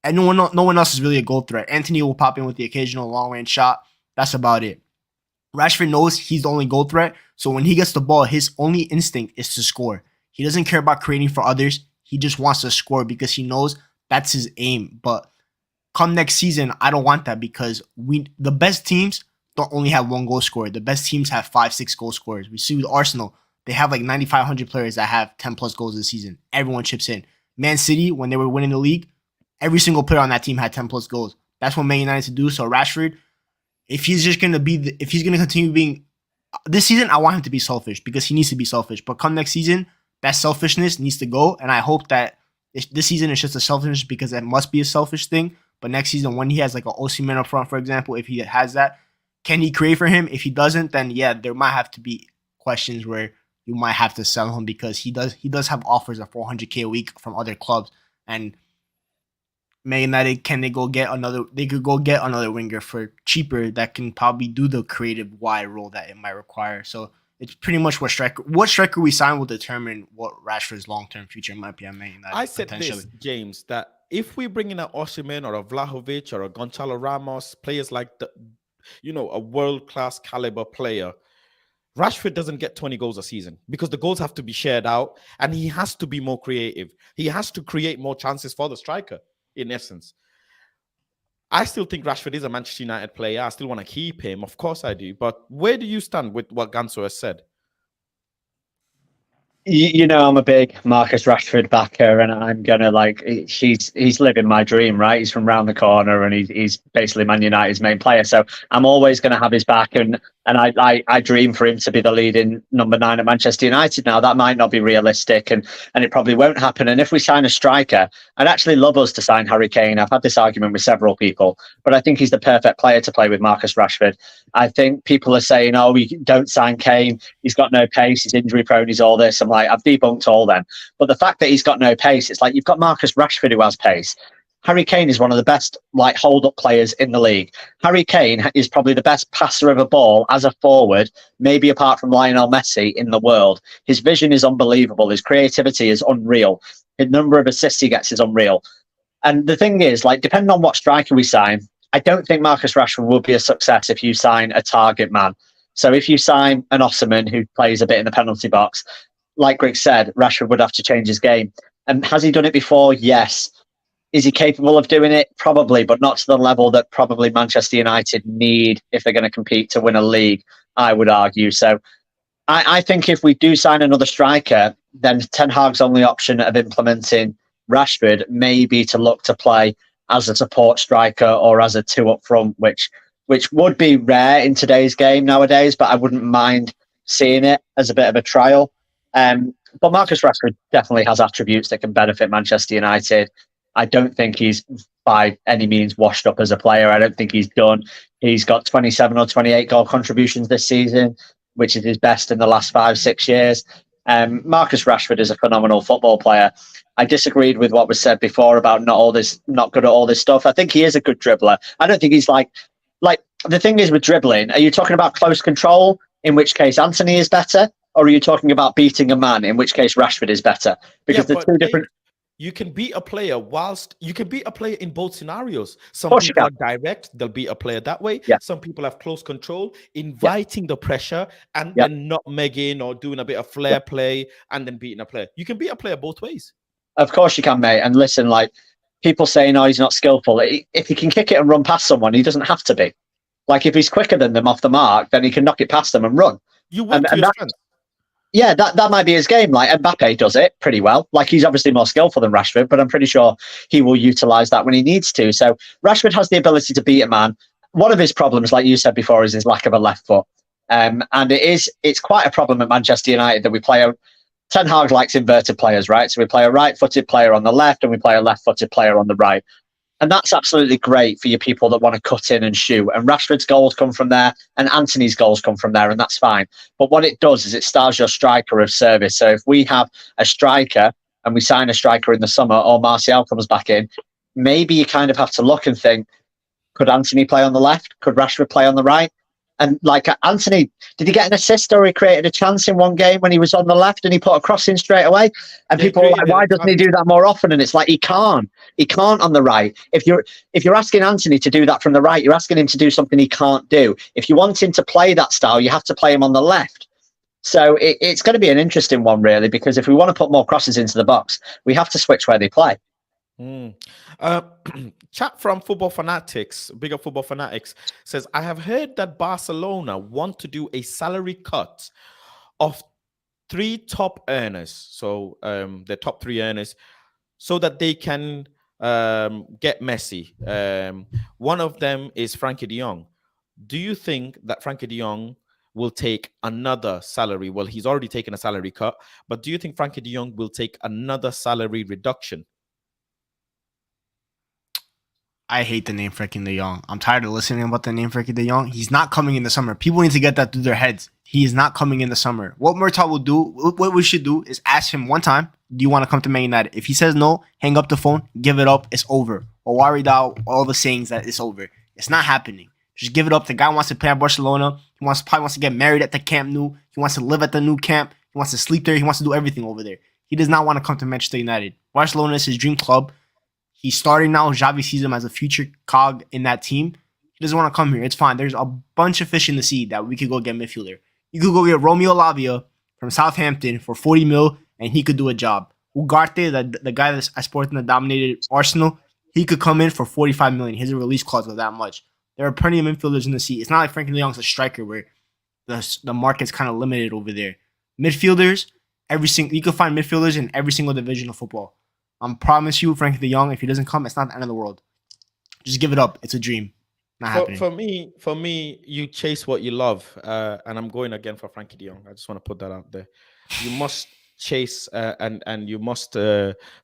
and no one else is really a goal threat. Anthony will pop in with the occasional long range shot. That's about it. Rashford knows he's the only goal threat, so when he gets the ball, his only instinct is to score. He doesn't care about creating for others. He just wants to score because he knows that's his aim. But come next season, I don't want that, because the best teams don't only have one goal scorer. The best teams have 5-6 goal scorers. We see with Arsenal, they have like 9,500 players that have 10 plus goals this season. Everyone chips in. Man City, when they were winning the league, every single player on that team had 10 plus goals. That's what Man United to do. So Rashford, if he's going to continue being this season, I want him to be selfish, because he needs to be selfish. But come next season, that selfishness needs to go. And I hope that this season is just a selfishness because it must be a selfish thing. But next season, when he has like an Osimhen up front, for example, if he has that, can he create for him? If he doesn't, then yeah, there might have to be questions where you might have to sell him, because he does have offers of 400K a week from other clubs. And Man United, they could go get another winger for cheaper that can probably do the creative wide role that it might require. So it's pretty much what striker we sign will determine what Rashford's long-term future might be at Man United. I said this, James, that if we bring in an Osimhen or a Vlahovic or a Gonzalo Ramos, players like a world-class caliber player, Rashford doesn't get 20 goals a season, because the goals have to be shared out and he has to be more creative. He has to create more chances for the striker, in essence. I still think Rashford is a Manchester United player. I still want to keep him. Of course I do. But where do you stand with what Ganso has said? You know, I'm a big Marcus Rashford backer, and I'm gonna he's living my dream, right? He's from round the corner, and he's basically Man United's main player. So I'm always gonna have his back, and I dream for him to be the leading number 9 at Manchester United. Now that might not be realistic, and it probably won't happen. And if we sign a striker, I'd actually love us to sign Harry Kane. I've had this argument with several people, but I think he's the perfect player to play with Marcus Rashford. I think people are saying, "Oh, we don't sign Kane. He's got no pace. He's injury prone. He's all this." I'm like, I've debunked all them. But the fact that he's got no pace, it's like you've got Marcus Rashford who has pace. Harry Kane is one of the best hold-up players in the league. Harry Kane is probably the best passer of a ball as a forward, maybe apart from Lionel Messi, in the world. His vision is unbelievable. His creativity is unreal. The number of assists he gets is unreal. And the thing is, depending on what striker we sign, I don't think Marcus Rashford will be a success if you sign a target man. So if you sign an Osimhen who plays a bit in the penalty box, like Greg said, Rashford would have to change his game. And has he done it before? Yes. Is he capable of doing it? Probably, but not to the level that probably Manchester United need if they're going to compete to win a league, I would argue. So I think if we do sign another striker, then Ten Hag's only option of implementing Rashford may be to look to play as a support striker or as a 2 up front, which would be rare in today's game nowadays, but I wouldn't mind seeing it as a bit of a trial. But Marcus Rashford definitely has attributes that can benefit Manchester United. I don't think he's by any means washed up as a player. I don't think he's done. He's got 27 or 28 goal contributions this season, which is his best in the last 5-6 years. Marcus Rashford is a phenomenal football player. I disagreed with what was said before about not good at all this stuff. I think he is a good dribbler. I don't think he's like the thing is with dribbling, are you talking about close control, in which case Anthony is better? Or are you talking about beating a man, in which case Rashford is better? Because the two different... You can beat a player in both scenarios. Some people are direct, they'll beat a player that way. Yeah. Some people have close control, inviting the pressure and then not megging or doing a bit of flair play and then beating a player. You can beat a player both ways. Of course you can, mate. And listen, people saying, "Oh, he's not skillful." If he can kick it and run past someone, he doesn't have to be. If he's quicker than them off the mark, then he can knock it past them and run. You work to your strength. Yeah, that might be his game. Mbappe does it pretty well. He's obviously more skillful than Rashford, but I'm pretty sure he will utilise that when he needs to. So Rashford has the ability to beat a man. One of his problems, like you said before, is his lack of a left foot. And it's quite a problem at Manchester United that we play Ten Hag likes inverted players, right? So we play a right-footed player on the left and we play a left-footed player on the right. And that's absolutely great for your people that want to cut in and shoot. And Rashford's goals come from there and Anthony's goals come from there, and that's fine. But what it does is it stars your striker of service. So if we have a striker and we sign a striker in the summer or Martial comes back in, maybe you kind of have to look and think, Could Anthony play on the left? Could Rashford play on the right? And like Anthony, did he get an assist or he created a chance in one game when he was on the left and he put a cross in straight away? And They people were like, created why a doesn't he chance. do that more often? And it's like he can't on the right. If you're asking Anthony to do that from the right, you're asking him to do something he can't do. If you want him to play that style, you have to play him on the left. So it's going to be an interesting one, really, because if we want to put more crosses into the box, we have to switch where they play. Chat from Football Fanatics, Bigger Football Fanatics, says, I have heard that Barcelona want to do a salary cut of 3 top earners, so the top 3 earners, so that they can get Messi. One of them is Frankie de Jong. Do you think that Frankie de Jong will take another salary? Well, he's already taken a salary cut, but do you think Frankie de Jong will take another salary reduction? I hate the name Frankie de Jong. I'm tired of listening about the name Frankie de Jong. He's not coming in the summer. People need to get that through their heads. He is not coming in the summer. What Murtaugh will do, what we should do is ask him one time, do you want to come to Man United? If he says no, hang up the phone, give it up, it's over. Or worry about all the sayings that it's over. It's not happening. Just give it up. The guy wants to play at Barcelona. He probably wants to get married at the Camp Nou. He wants to live at the new camp. He wants to sleep there. He wants to do everything over there. He does not want to come to Manchester United. Barcelona is his dream club. He's starting now. Xavi sees him as a future cog in that team. He doesn't want to come here. It's fine. There's a bunch of fish in the sea that we could go get midfielder. You could go get Romeo Lavia from Southampton for 40 mil, and he could do a job. Ugarte, the guy that's at Sporting that dominated Arsenal, he could come in for 45 million. He has a release clause of that much. There are plenty of midfielders in the sea. It's not like Frankie de Jong's a striker where the market's kind of limited over there. Midfielders, you can find midfielders in every single division of football. I promise you, Frankie de Jong, if he doesn't come, it's not the end of the world. Just give it up. It's a dream. Not happening. For me, you chase what you love, and I'm going again for Frankie de Jong. I just want to put that out there. You must chase and you must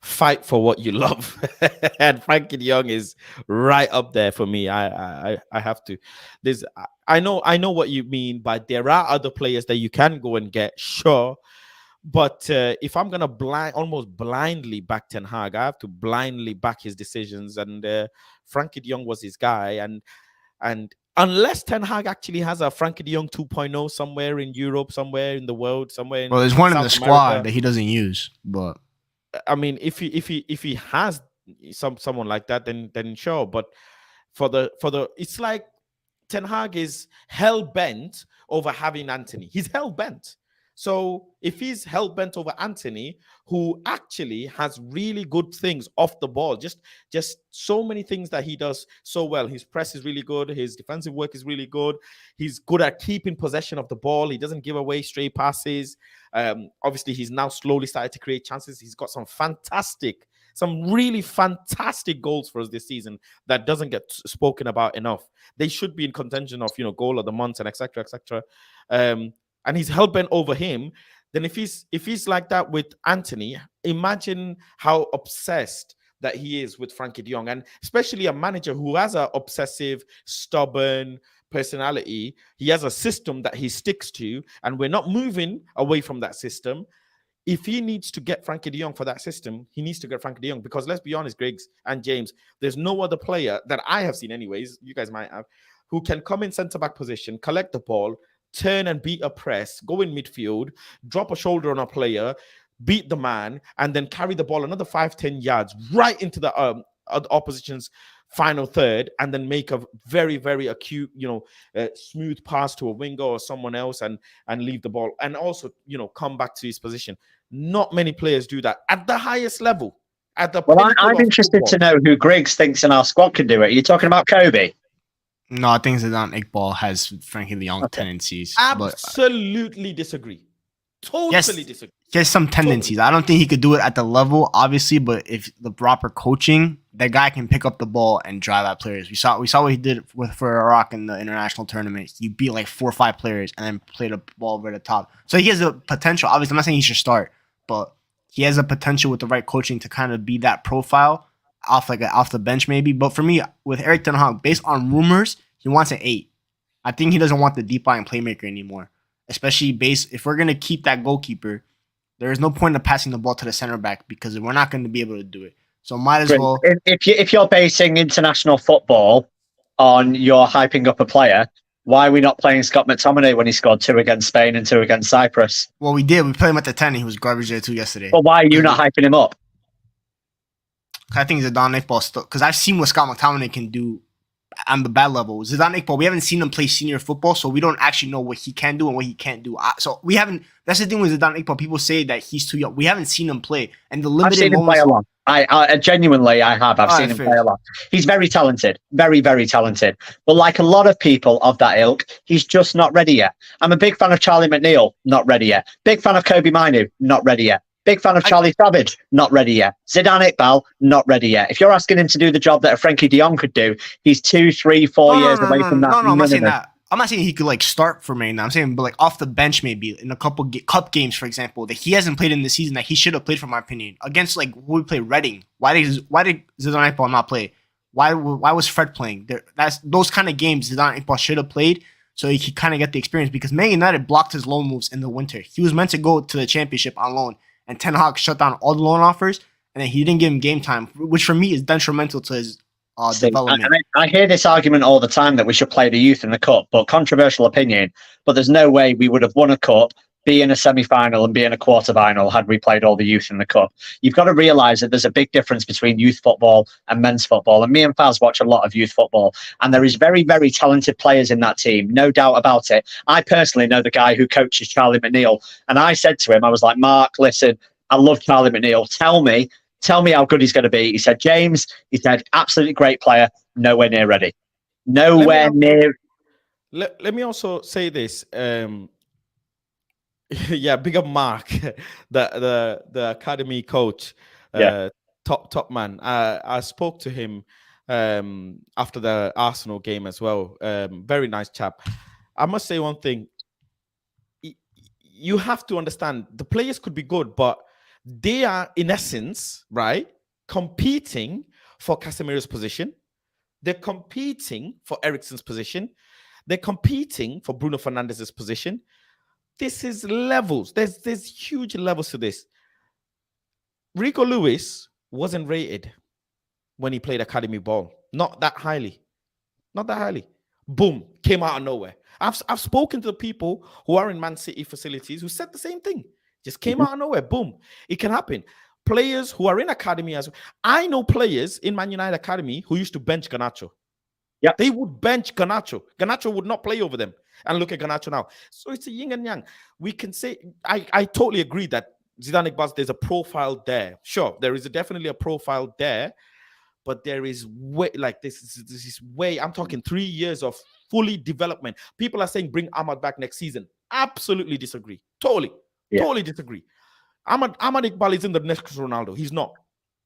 fight for what you love. And Frankie de Jong is right up there for me. I have to. I know what you mean, but there are other players that you can go and get, sure. But if I'm gonna almost blindly back Ten Hag, I have to blindly back his decisions. And Frankie de Jong was his guy, and unless Ten Hag actually has a Frankie de Jong 2.0 somewhere in Europe, somewhere in the world, somewhere in there's one South in the squad America, that he doesn't use. But I mean, if he has someone like that, then sure. But for the it's like Ten Hag is hell bent over having Anthony. He's hell bent. So if he's hell-bent over Anthony, who actually has really good things off the ball, just so many things that he does so well. His press is really good. His defensive work is really good. He's good at keeping possession of the ball. He doesn't give away stray passes. Obviously, he's now slowly started to create chances. He's got some really fantastic goals for us this season that doesn't get spoken about enough. They should be in contention of, goal of the month and etc. And he's hell-bent over him. Then if he's like that with Anthony, imagine how obsessed that he is with Frankie de Jong. And especially a manager who has an obsessive, stubborn personality. He has a system that he sticks to, and we're not moving away from that system. If he needs to get Frankie de Jong for that system, he needs to get Frankie de Jong, because let's be honest, Griggs and James, there's no other player that I have seen anyways, you guys might have, who can come in centre-back position, collect the ball, turn and beat a press, go in midfield, drop a shoulder on a player, beat the man, and then carry the ball another 5-10 yards right into the opposition's final third, and then make a very, very acute, smooth pass to a winger or someone else and leave the ball, and also, come back to his position. Not many players do that at the highest level. I'm interested to know who Griggs thinks in our squad can do it. Are you talking about Kobe? No, I think Zidane Iqbal has Frankie de Jong tendencies. Absolutely disagree. Totally disagree. He has some tendencies. I don't think he could do it at the level, obviously, but if the proper coaching, that guy can pick up the ball and drive at players. We saw what he did for Iraq in the international tournament. He beat like 4 or 5 players and then played the ball over the top. So he has the potential. Obviously, I'm not saying he should start, but he has a potential with the right coaching to kind of be that profile off the bench maybe. But for me, with Erik Ten Hag, based on rumors, he wants an 8. I think he doesn't want the deep line playmaker anymore, especially if we're going to keep that goalkeeper, there is no point in passing the ball to the center back because we're not going to be able to do it. So might as well. If you're basing international football on your hyping up a player, why are we not playing Scott McTominay when he scored 2 against Spain and 2 against Cyprus? Well, we did. We played him at the 10. He was garbage there too yesterday. But why are you not hyping him up? I think Zidane Iqbal still, because I've seen what Scott McTominay can do on the bad level. Zidane Iqbal, we haven't seen him play senior football, so we don't actually know what he can do and what he can't do. So we haven't. That's the thing with Zidane Iqbal. People say that he's too young. We haven't seen him play, and the limited I've seen him play a lot. I genuinely, I have. I've seen him play a lot. He's very talented, very, very talented. But like a lot of people of that ilk, he's just not ready yet. I'm a big fan of Charlie McNeil, not ready yet. Big fan of Kobe Minu, not ready yet. Big fan of Charlie Savage, not ready yet. Zidane Iqbal, not ready yet. If you're asking him to do the job that a Frankie de Jong could do, he's 2, 3, 4 years away from that. No, I'm not saying that. I'm not saying he could like start for Man. I'm saying, but like off the bench, maybe in a couple cup games, for example, that he hasn't played in the season that he should have played, for my opinion, against like who we play Reading. Why did Zidane Iqbal not play? Why was Fred playing? That's those kind of games Zidane Iqbal should have played, so he could kind of get the experience, because Man United blocked his loan moves in the winter. He was meant to go to the championship on loan, and Ten Hag shut down all the loan offers, and then he didn't give him game time, which for me is detrimental to his development. And I hear this argument all the time that we should play the youth in the cup, but controversial opinion. But there's no way we would have won a cup, be in a semi-final and be in a quarter-final had we played all the youth in the cup. You've got to realise that there's a big difference between youth football and men's football. And me and Faz watch a lot of youth football, and there is very, very talented players in that team, no doubt about it. I personally know the guy who coaches Charlie McNeil, and I said to him, I was like, Mark, listen, I love Charlie McNeil. Tell me how good he's going to be. He said, James, he said, absolutely great player, nowhere near ready. Nowhere near. Let me also say this. Yeah, big up Mark, the academy coach, top man. I spoke to him after the Arsenal game as well. Very nice chap. I must say one thing. You have to understand, the players could be good, but they are, in essence, right, competing for Casemiro's position. They're competing for Eriksen's position. They're competing for Bruno Fernandez's position. This is levels. There's huge levels to this. Rico Lewis wasn't rated when he played academy ball. Not that highly. Not that highly. Boom, came out of nowhere. I've spoken to the people who are in Man City facilities who said the same thing. Just came out of nowhere. Boom. It can happen. Players who are in academy as well. I know players in Man United academy who used to bench Garnacho. Yeah, they would bench Garnacho. Garnacho would not play over them. And look at Garnacho now. So it's a yin and yang. We can say, I totally agree that Zidane Iqbal, there's a profile there. Sure, there is definitely a profile there, but there is way, like this is way, I'm talking 3 years of fully development. People are saying bring Ahmad back next season. Absolutely disagree. Totally disagree. Ahmad Iqbal is in the next Ronaldo. He's not.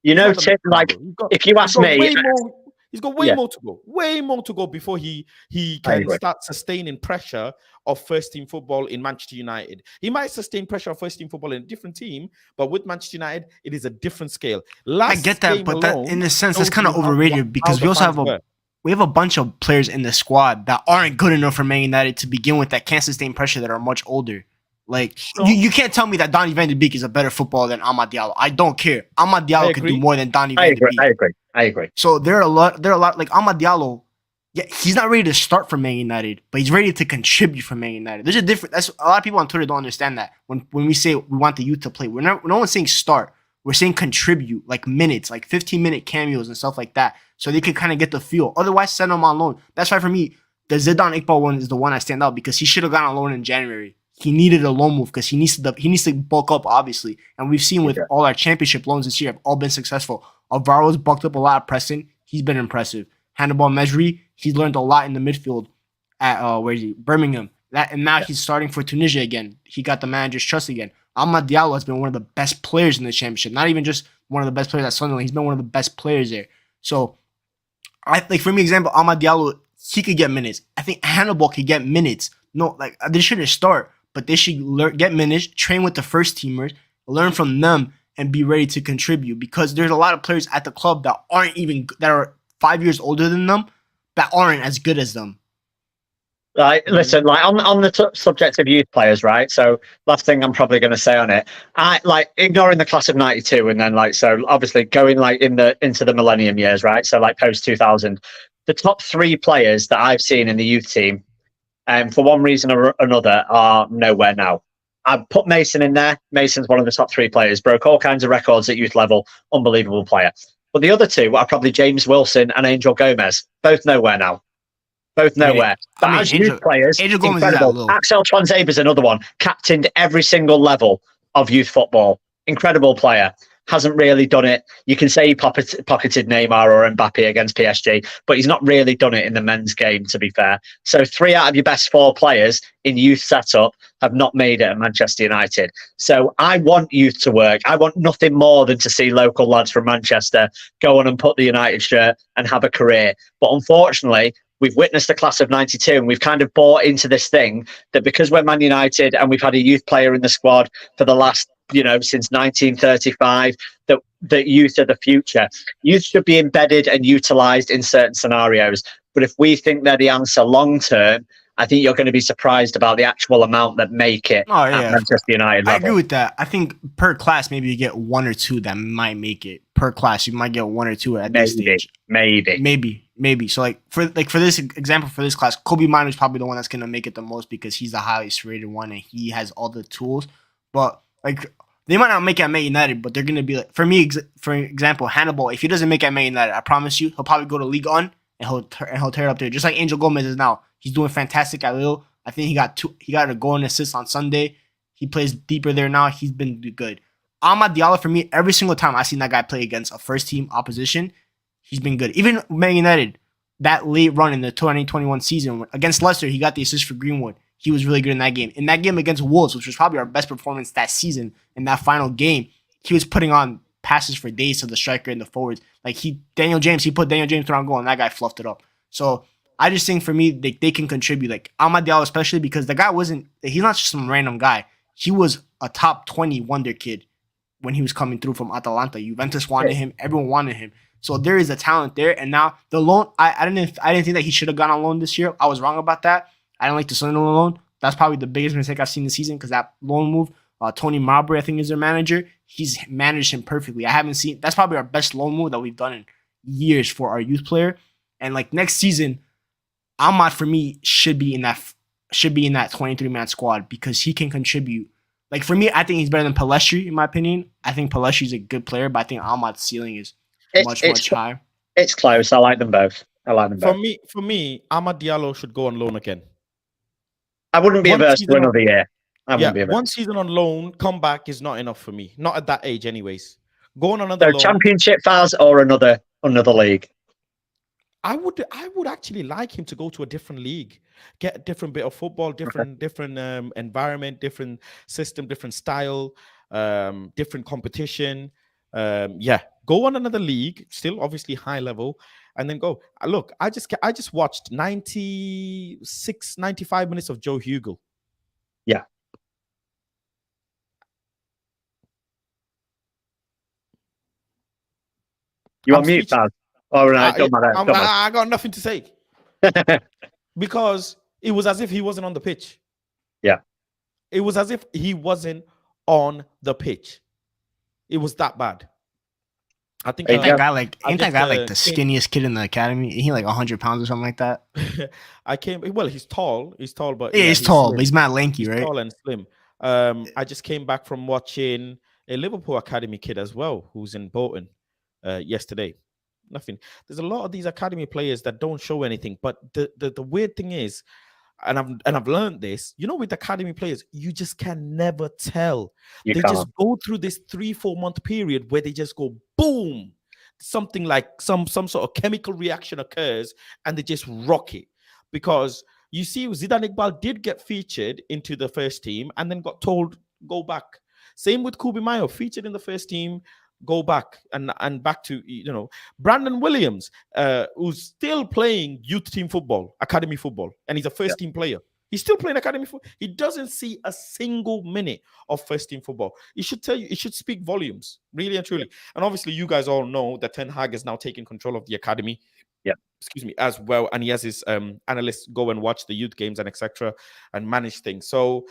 You know, Tim, like, if you ask me, he's got way more to go. Way more to go before he can start sustaining pressure of first-team football in Manchester United. He might sustain pressure of first-team football in a different team, but with Manchester United, it is a different scale. I get that, but that, in a sense, that's kind of overrated, because we also have a bunch of players in the squad that aren't good enough for Man United to begin with, that can't sustain pressure, that are much older. Like, you can't tell me that Donny van de Beek is a better footballer than Amad Diallo. I don't care. Amad Diallo can do more than Donny van de Beek. I agree. So there are a lot like Amad Diallo. Yeah, he's not ready to start for Man United, but he's ready to contribute for Man United. There's a difference. That's a lot of people on Twitter don't understand that. When we say we want the youth to play, no one's saying start. We're saying contribute, like minutes, like 15-minute cameos and stuff like that, so they can kind of get the feel. Otherwise, send them on loan. That's why for me, the Zidane Iqbal one is the one I stand out, because he should have gone on loan in January. He needed a loan move because he needs to bulk up, obviously. And we've seen with all our championship loans this year have all been successful. Alvaro's bulked up a lot of pressing. He's been impressive. Hannibal Mejri, he's learned a lot in the midfield at Birmingham. And now he's starting for Tunisia again. He got the manager's trust again. Amad Diallo has been one of the best players in the championship. Not even just one of the best players at Sunderland. He's been one of the best players there. So, for me, example, Amad Diallo, he could get minutes. I think Hannibal could get minutes. No, like, they shouldn't start, but they should get minutes, train with the first teamers, learn from them, and be ready to contribute, because there's a lot of players at the club that are 5 years older than them that aren't as good as them. Right, listen, like on the subject of youth players, right? So last thing I'm probably going to say on it, I like ignoring the class of '92, and then so obviously going into the millennium years, right? So like post 2000, the top 3 players that I've seen in the youth team, for one reason or another, are nowhere now. I've put Mason in there. Mason's one of the top 3 players, broke all kinds of records at youth level, unbelievable player. But the other 2 are probably James Wilson and Angel Gomez, both nowhere now. Both nowhere. But as youth players, Angel Gomez incredible. is that low. Axel Twanzeba's another one, captained every single level of youth football. Incredible player. Hasn't really done it. You can say he pocketed Neymar or Mbappe against PSG, but he's not really done it in the men's game, to be fair. So 3 out of your best 4 players in youth setup have not made it at Manchester United. So I want youth to work. I want nothing more than to see local lads from Manchester go on and put the United shirt and have a career. But unfortunately, we've witnessed the class of 92 and we've kind of bought into this thing that because we're Man United and we've had a youth player in the squad for the last, since 1935, that youth are the future. Youth should be embedded and utilised in certain scenarios. But if we think they're the answer long term, I think you're going to be surprised about the actual amount that make it at Manchester United level. I agree with that. I think per class, maybe you get 1 or 2 that might make it. Per class, you might get 1 or 2 at this stage. Maybe. So for this example, for this class, Kobe Mino is probably the one that's going to make it the most because he's the highest rated one and he has all the tools. But they might not make it at Man United, but they're going to be for me, for example, Hannibal, if he doesn't make it at Man United, I promise you, he'll probably go to League One and he'll tear it up there. Just like Angel Gomez is now. He's doing fantastic at Lille. I think he got a goal and assist on Sunday. He plays deeper there now. He's been good. Amad Diallo, for me, every single time I've seen that guy play against a first-team opposition, he's been good. Even Man United, that late run in the 2021 season, against Leicester, he got the assist for Greenwood. He was really good in that game. In that game against Wolves, which was probably our best performance that season, in that final game, he was putting on passes for days to the striker and the forwards. He put Daniel James around goal, and that guy fluffed it up. So I just think for me, they can contribute. Amad Diallo, especially because the guy he's not just some random guy. He was a top 20 wonder kid when he was coming through from Atalanta. Juventus wanted him. Everyone wanted him. So there is a talent there. And now the loan, I didn't think that he should have gone on loan this year. I was wrong about that. I didn't like the Sunderland loan. That's probably the biggest mistake I've seen this season because that loan move, Tony Mowbray, I think, is their manager. He's managed him perfectly. That's probably our best loan move that we've done in years for our youth player. And next season, Ahmad for me should be in that 23-man squad because he can contribute. For me, I think he's better than Pellistri in my opinion. I think Pellestri's a good player, but I think Ahmad's ceiling is much higher. It's close. I like them both. For me, Amad Diallo should go on loan again. I wouldn't be averse to another year. One season on loan, comeback is not enough for me. Not at that age, anyways. Go on another loan. Championship Faz or another league. I would actually like him to go to a different league, get a different bit of football, different environment, different system, different style, different competition. Go on another league, still obviously high level, and then go. Look, I just watched 95 minutes of Joe Hugel. Yeah. You on mute, Faz? All right, don't matter. I got nothing to say because it was as if he wasn't on the pitch. Yeah, it was as if he wasn't on the pitch. It was that bad. I think ain't that guy like the skinniest kid in the academy? Ain't he 100 pounds or something like that? Well, he's tall, but he's tall, slim. But he's mad lanky, right? Tall and slim. I just came back from watching a Liverpool academy kid as well, who's in Bolton yesterday. Nothing. There's a lot of these academy players that don't show anything, but the weird thing is, and I've learned this, with academy players, you just can never tell. They just go through this 3-4 month period where they just go boom, something like some sort of chemical reaction occurs, and they just rock it. Because you see, Zidane Iqbal did get featured into the first team and then got told go back. Same with Kobe Mino, featured in the first team, go back and back to Brandon Williams, who's still playing youth team football, academy football, and he's a first team player. He's still playing academy football. He doesn't see a single minute of first team football. It should tell you, it should speak volumes, really and truly. And obviously, you guys all know that Ten Hag is now taking control of the academy. Yeah, as well, and he has his analysts go and watch the youth games and etc. and manage things. So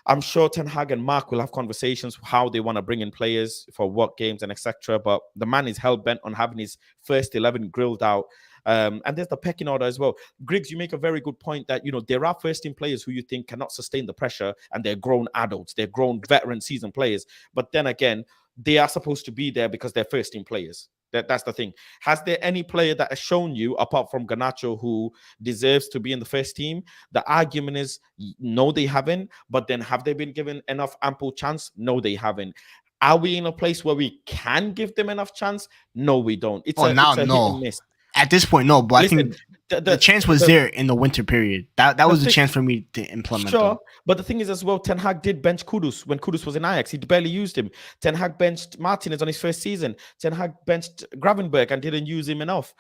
I'm sure Ten Hag and Mark will have conversations how they want to bring in players for what games and etc. But the man is hell bent on having his first 11 grilled out, And there's the pecking order as well. Griggs, you make a very good point that, there are first team players who you think cannot sustain the pressure, and they're grown adults, they're grown veteran seasoned players. But then again, they are supposed to be there because they're first team players. That's the thing. Has there any player that has shown you, apart from Garnacho, who deserves to be in the first team? The argument is, no, they haven't. But then have they been given enough ample chance? No, they haven't. Are we in a place where we can give them enough chance? No, we don't. It's a hit and miss. At this point, no. But Listen, I think the chance was there in the winter period. That was the chance for me to implement. Sure, but the thing is as well, Ten Hag did bench Kudus when Kudus was in Ajax. He barely used him. Ten Hag benched Martinez on his first season. Ten Hag benched Gravenberg and didn't use him enough.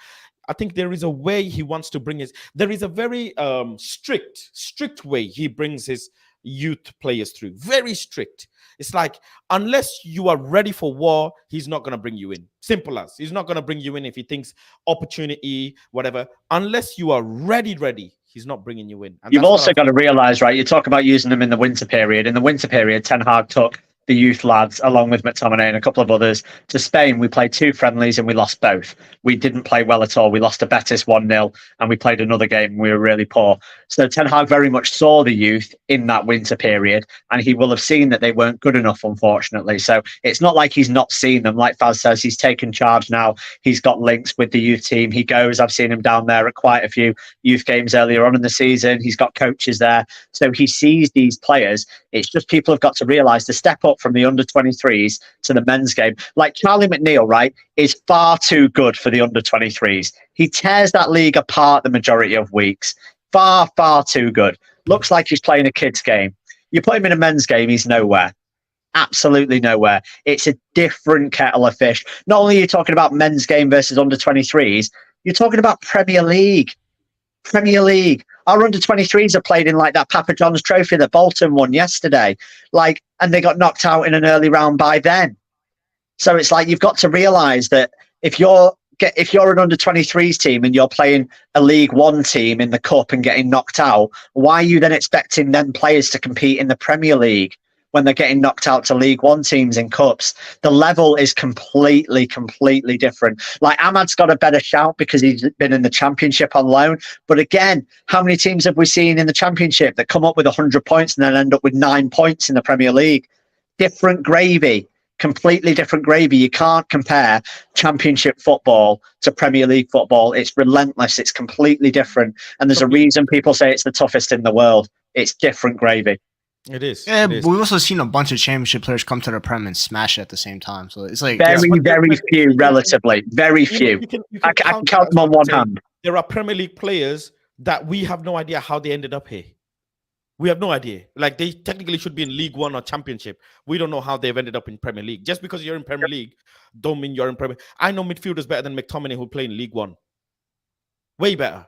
I think there is a way he wants to bring his. There is a very strict way he brings his youth players through. Very strict. It's like, unless you are ready for war, he's not going to bring you in. Simple as. He's not going to bring you in if he thinks opportunity, whatever. Unless you are ready, he's not bringing you in. And you've also got to realize, right? You talk about using them in the winter period. In the winter period, Ten Hag took the youth lads, along with McTominay and a couple of others, to Spain. We played 2 friendlies and we lost both. We didn't play well at all. We lost to Betis 1-0 and we played another game and we were really poor. So Ten Hag very much saw the youth in that winter period, and he will have seen that they weren't good enough, unfortunately. So it's not like he's not seen them. Like Faz says, he's taken charge now. He's got links with the youth team. He goes, I've seen him down there at quite a few youth games earlier on in the season. He's got coaches there. So he sees these players. It's just people have got to realise the step up from the under-23s to the men's game. Like Charlie McNeil, right, is far too good for the under-23s. He tears that league apart the majority of weeks. Far, far too good. Looks like he's playing a kid's game. You put him in a men's game, he's nowhere. Absolutely nowhere. It's a different kettle of fish. Not only are you talking about men's game versus under-23s, you're talking about Premier League. Premier League. Our under-23s are played in like that Papa John's trophy that Bolton won yesterday. And they got knocked out in an early round by then. So it's like, you've got to realise that if you're an under-23s team and you're playing a League One team in the Cup and getting knocked out, why are you then expecting them players to compete in the Premier League when they're getting knocked out to League One teams in Cups? The level is completely different. Like, Ahmad's got a better shout because he's been in the Championship on loan. But again, how many teams have we seen in the Championship that come up with 100 points and then end up with 9 points in the Premier League? Different gravy. Completely different gravy. You can't compare Championship football to Premier League football. It's relentless. It's completely different. And there's a reason people say it's the toughest in the world. It's different gravy. It is. Yeah, it is. But we've also seen a bunch of Championship players come to the Prem and smash it at the same time. So it's like very few, relatively. Very few. I can count them on one hand. There are Premier League players that we have no idea how they ended up here. We have no idea. Like, they technically should be in League One or Championship. We don't know how they've ended up in Premier League. Just because you're in Premier League, don't mean you're in Premier. I know midfielders better than McTominay who play in League One. Way better.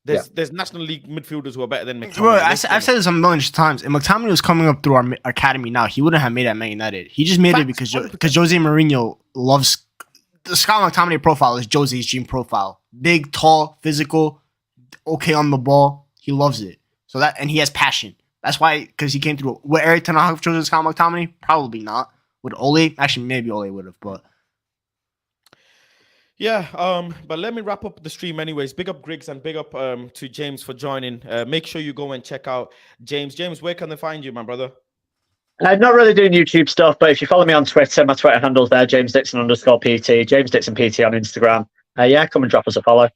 There's National League midfielders who are better than McTominay. Bro, I've said this a million times. If McTominay was coming up through our academy now, he wouldn't have made it at Man United. He just made it because Jose Mourinho loves the Scott McTominay profile is Jose's dream profile. Big, tall, physical, okay on the ball. He loves it. So that, and he has passion. That's why, because he came through. Would Eric Ten Hag have chosen Scott McTominay? Probably not. Would Ole? Actually, maybe Ole would have, but. Yeah, but let me wrap up the stream anyways. Big up Griggs and big up to James for joining. Make sure you go and check out James. James, where can they find you, my brother? I'm not really doing YouTube stuff, but if you follow me on Twitter, my Twitter handle's there, James_Dixon_PT, James Dixon PT on Instagram. Yeah, come and drop us a follow.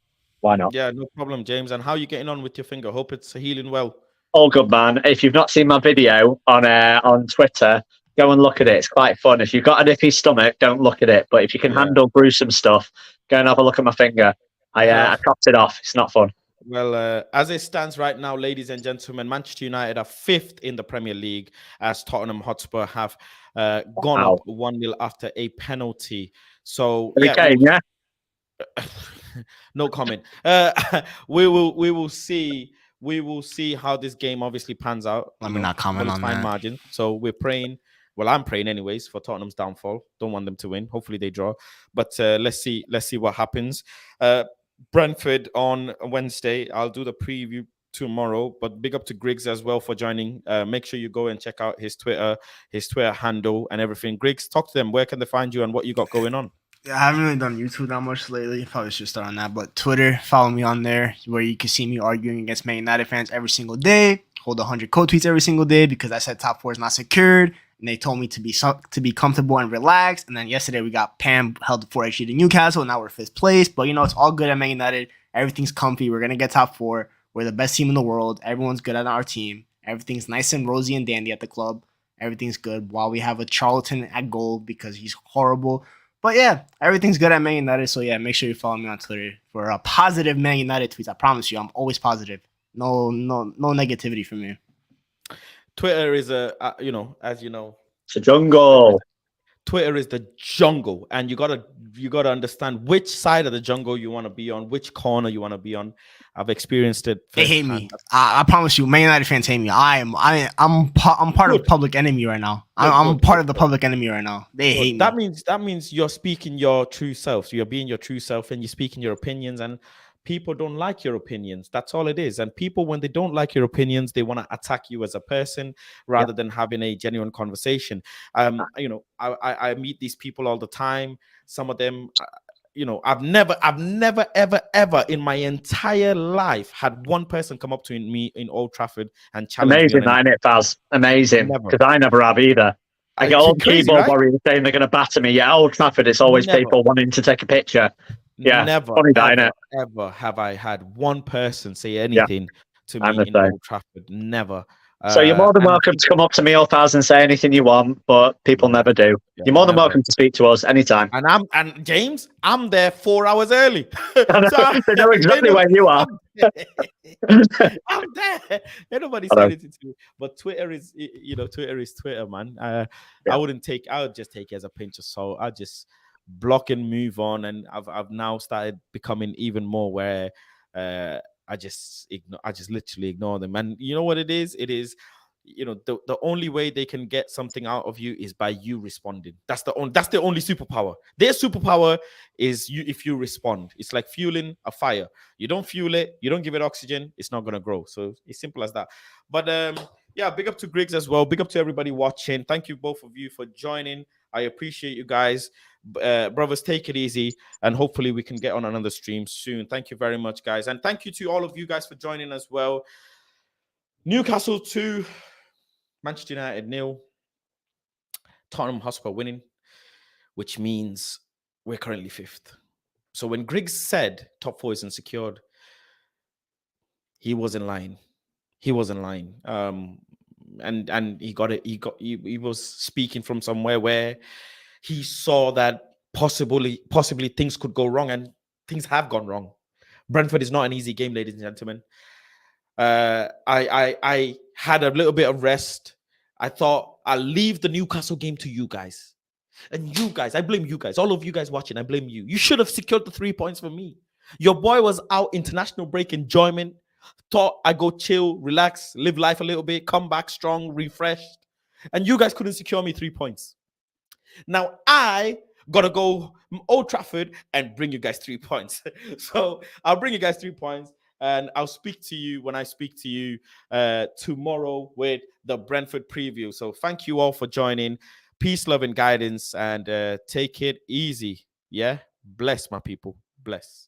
Why not? Yeah, no problem, James. And how are you getting on with your finger? Hope it's healing well. All good, man. If you've not seen my video on Twitter, go and look at it. It's quite fun. If you've got an iffy stomach, don't look at it. But if you can handle gruesome stuff, go and have a look at my finger. I chopped it off. It's not fun. Well, as it stands right now, ladies and gentlemen, Manchester United are 5th in the Premier League as Tottenham Hotspur have gone up 1-0 after a penalty. So, yeah. No comment. We will see. We will see how this game obviously pans out. Let me not comment on that. Margin. So we're praying. Well, I'm praying anyways for Tottenham's downfall. Don't want them to win. Hopefully they draw. But let's see what happens. Brentford on Wednesday. I'll do the preview tomorrow. But big up to Griggs as well for joining. Make sure you go and check out his Twitter handle and everything. Griggs, talk to them. Where can they find you and what you got going on? I haven't really done YouTube that much lately. Probably should start on that. But Twitter, follow me on there, where you can see me arguing against Man United fans every single day. Hold 100 quote tweets every single day because I said top four is not secured, and they told me to be comfortable and relaxed. And then yesterday we got Pam held 4-8 to Newcastle, and now we're fifth place. But it's all good at Man United. Everything's comfy. We're gonna get top four. We're the best team in the world. Everyone's good at our team. Everything's nice and rosy and dandy at the club. Everything's good. While we have a Charlton at goal because he's horrible. But yeah, everything's good at Man United. So yeah, make sure you follow me on Twitter for a positive Man United tweets. I promise you, I'm always positive. No negativity from me. Twitter is as you know, It's a jungle. Twitter is the jungle, and you gotta understand which side of the jungle you want to be on, which corner you want to be on. I've experienced it. They hate me. I promise you, Man United fans hate me. I'm part of public enemy right now. I'm part of the public enemy right now. They hate me. That means you're speaking your true self. So you're being your true self, and you're speaking your opinions. And people don't like your opinions. That's all it is. And people, when they don't like your opinions, they want to attack you as a person rather than having a genuine conversation. I meet these people all the time. Some of them. I've never, ever in my entire life had one person come up to me in Old Trafford and challenge me. Amazing, ain't it, Faz? Amazing, because I never have either. I get all keyboard warriors saying they're going to batter me. Yeah, Old Trafford, it's always people wanting to take a picture. Yeah, never, ever have I had one person say anything to me in Old Trafford. Never. So you're more than welcome to come up to me, or Faz, and say anything you want, but people never do. You're more than welcome to speak to us anytime. And James, I'm there 4 hours early. They know exactly where you are. I'm there. Nobody said anything to me. But Twitter is, Twitter is Twitter, man. I would just take it as a pinch of salt. I just block and move on, and I've now started becoming even more where I just literally ignore them. And you know what it is? It is, the only way they can get something out of you is by you responding. That's the only superpower. Their superpower is if you respond. It's like fueling a fire. You don't fuel it, you don't give it oxygen, it's not gonna grow. So it's simple as that. But big up to Griggs as well. Big up to everybody watching. Thank you both of you for joining. I appreciate you guys. Brothers, take it easy, and hopefully we can get on another stream soon. Thank you very much, guys, and thank you to all of you guys for joining as well. Newcastle 2, Manchester United 0, Tottenham Hotspur winning, which means we're currently 5th. So when Griggs said top 4 isn't secured, he wasn't lying. And he got it. He was speaking from somewhere where he saw that possibly things could go wrong, and things have gone wrong. Brentford is not an easy game, ladies and gentlemen. I had a little bit of rest. I thought I'll leave the Newcastle game to you guys. And you guys, I blame you guys. All of you guys watching, I blame you. You should have secured the 3 points for me. Your boy was out international break enjoyment. Thought I go chill, relax, live life a little bit, come back strong, refreshed. And you guys couldn't secure me 3 points. Now I gotta go Old Trafford and bring you guys 3 points. So I'll bring you guys 3 points, and I'll speak to you when I speak to you tomorrow with the Brentford preview. So thank you all for joining. Peace, love, and guidance, and take it easy. Yeah, bless my people. Bless.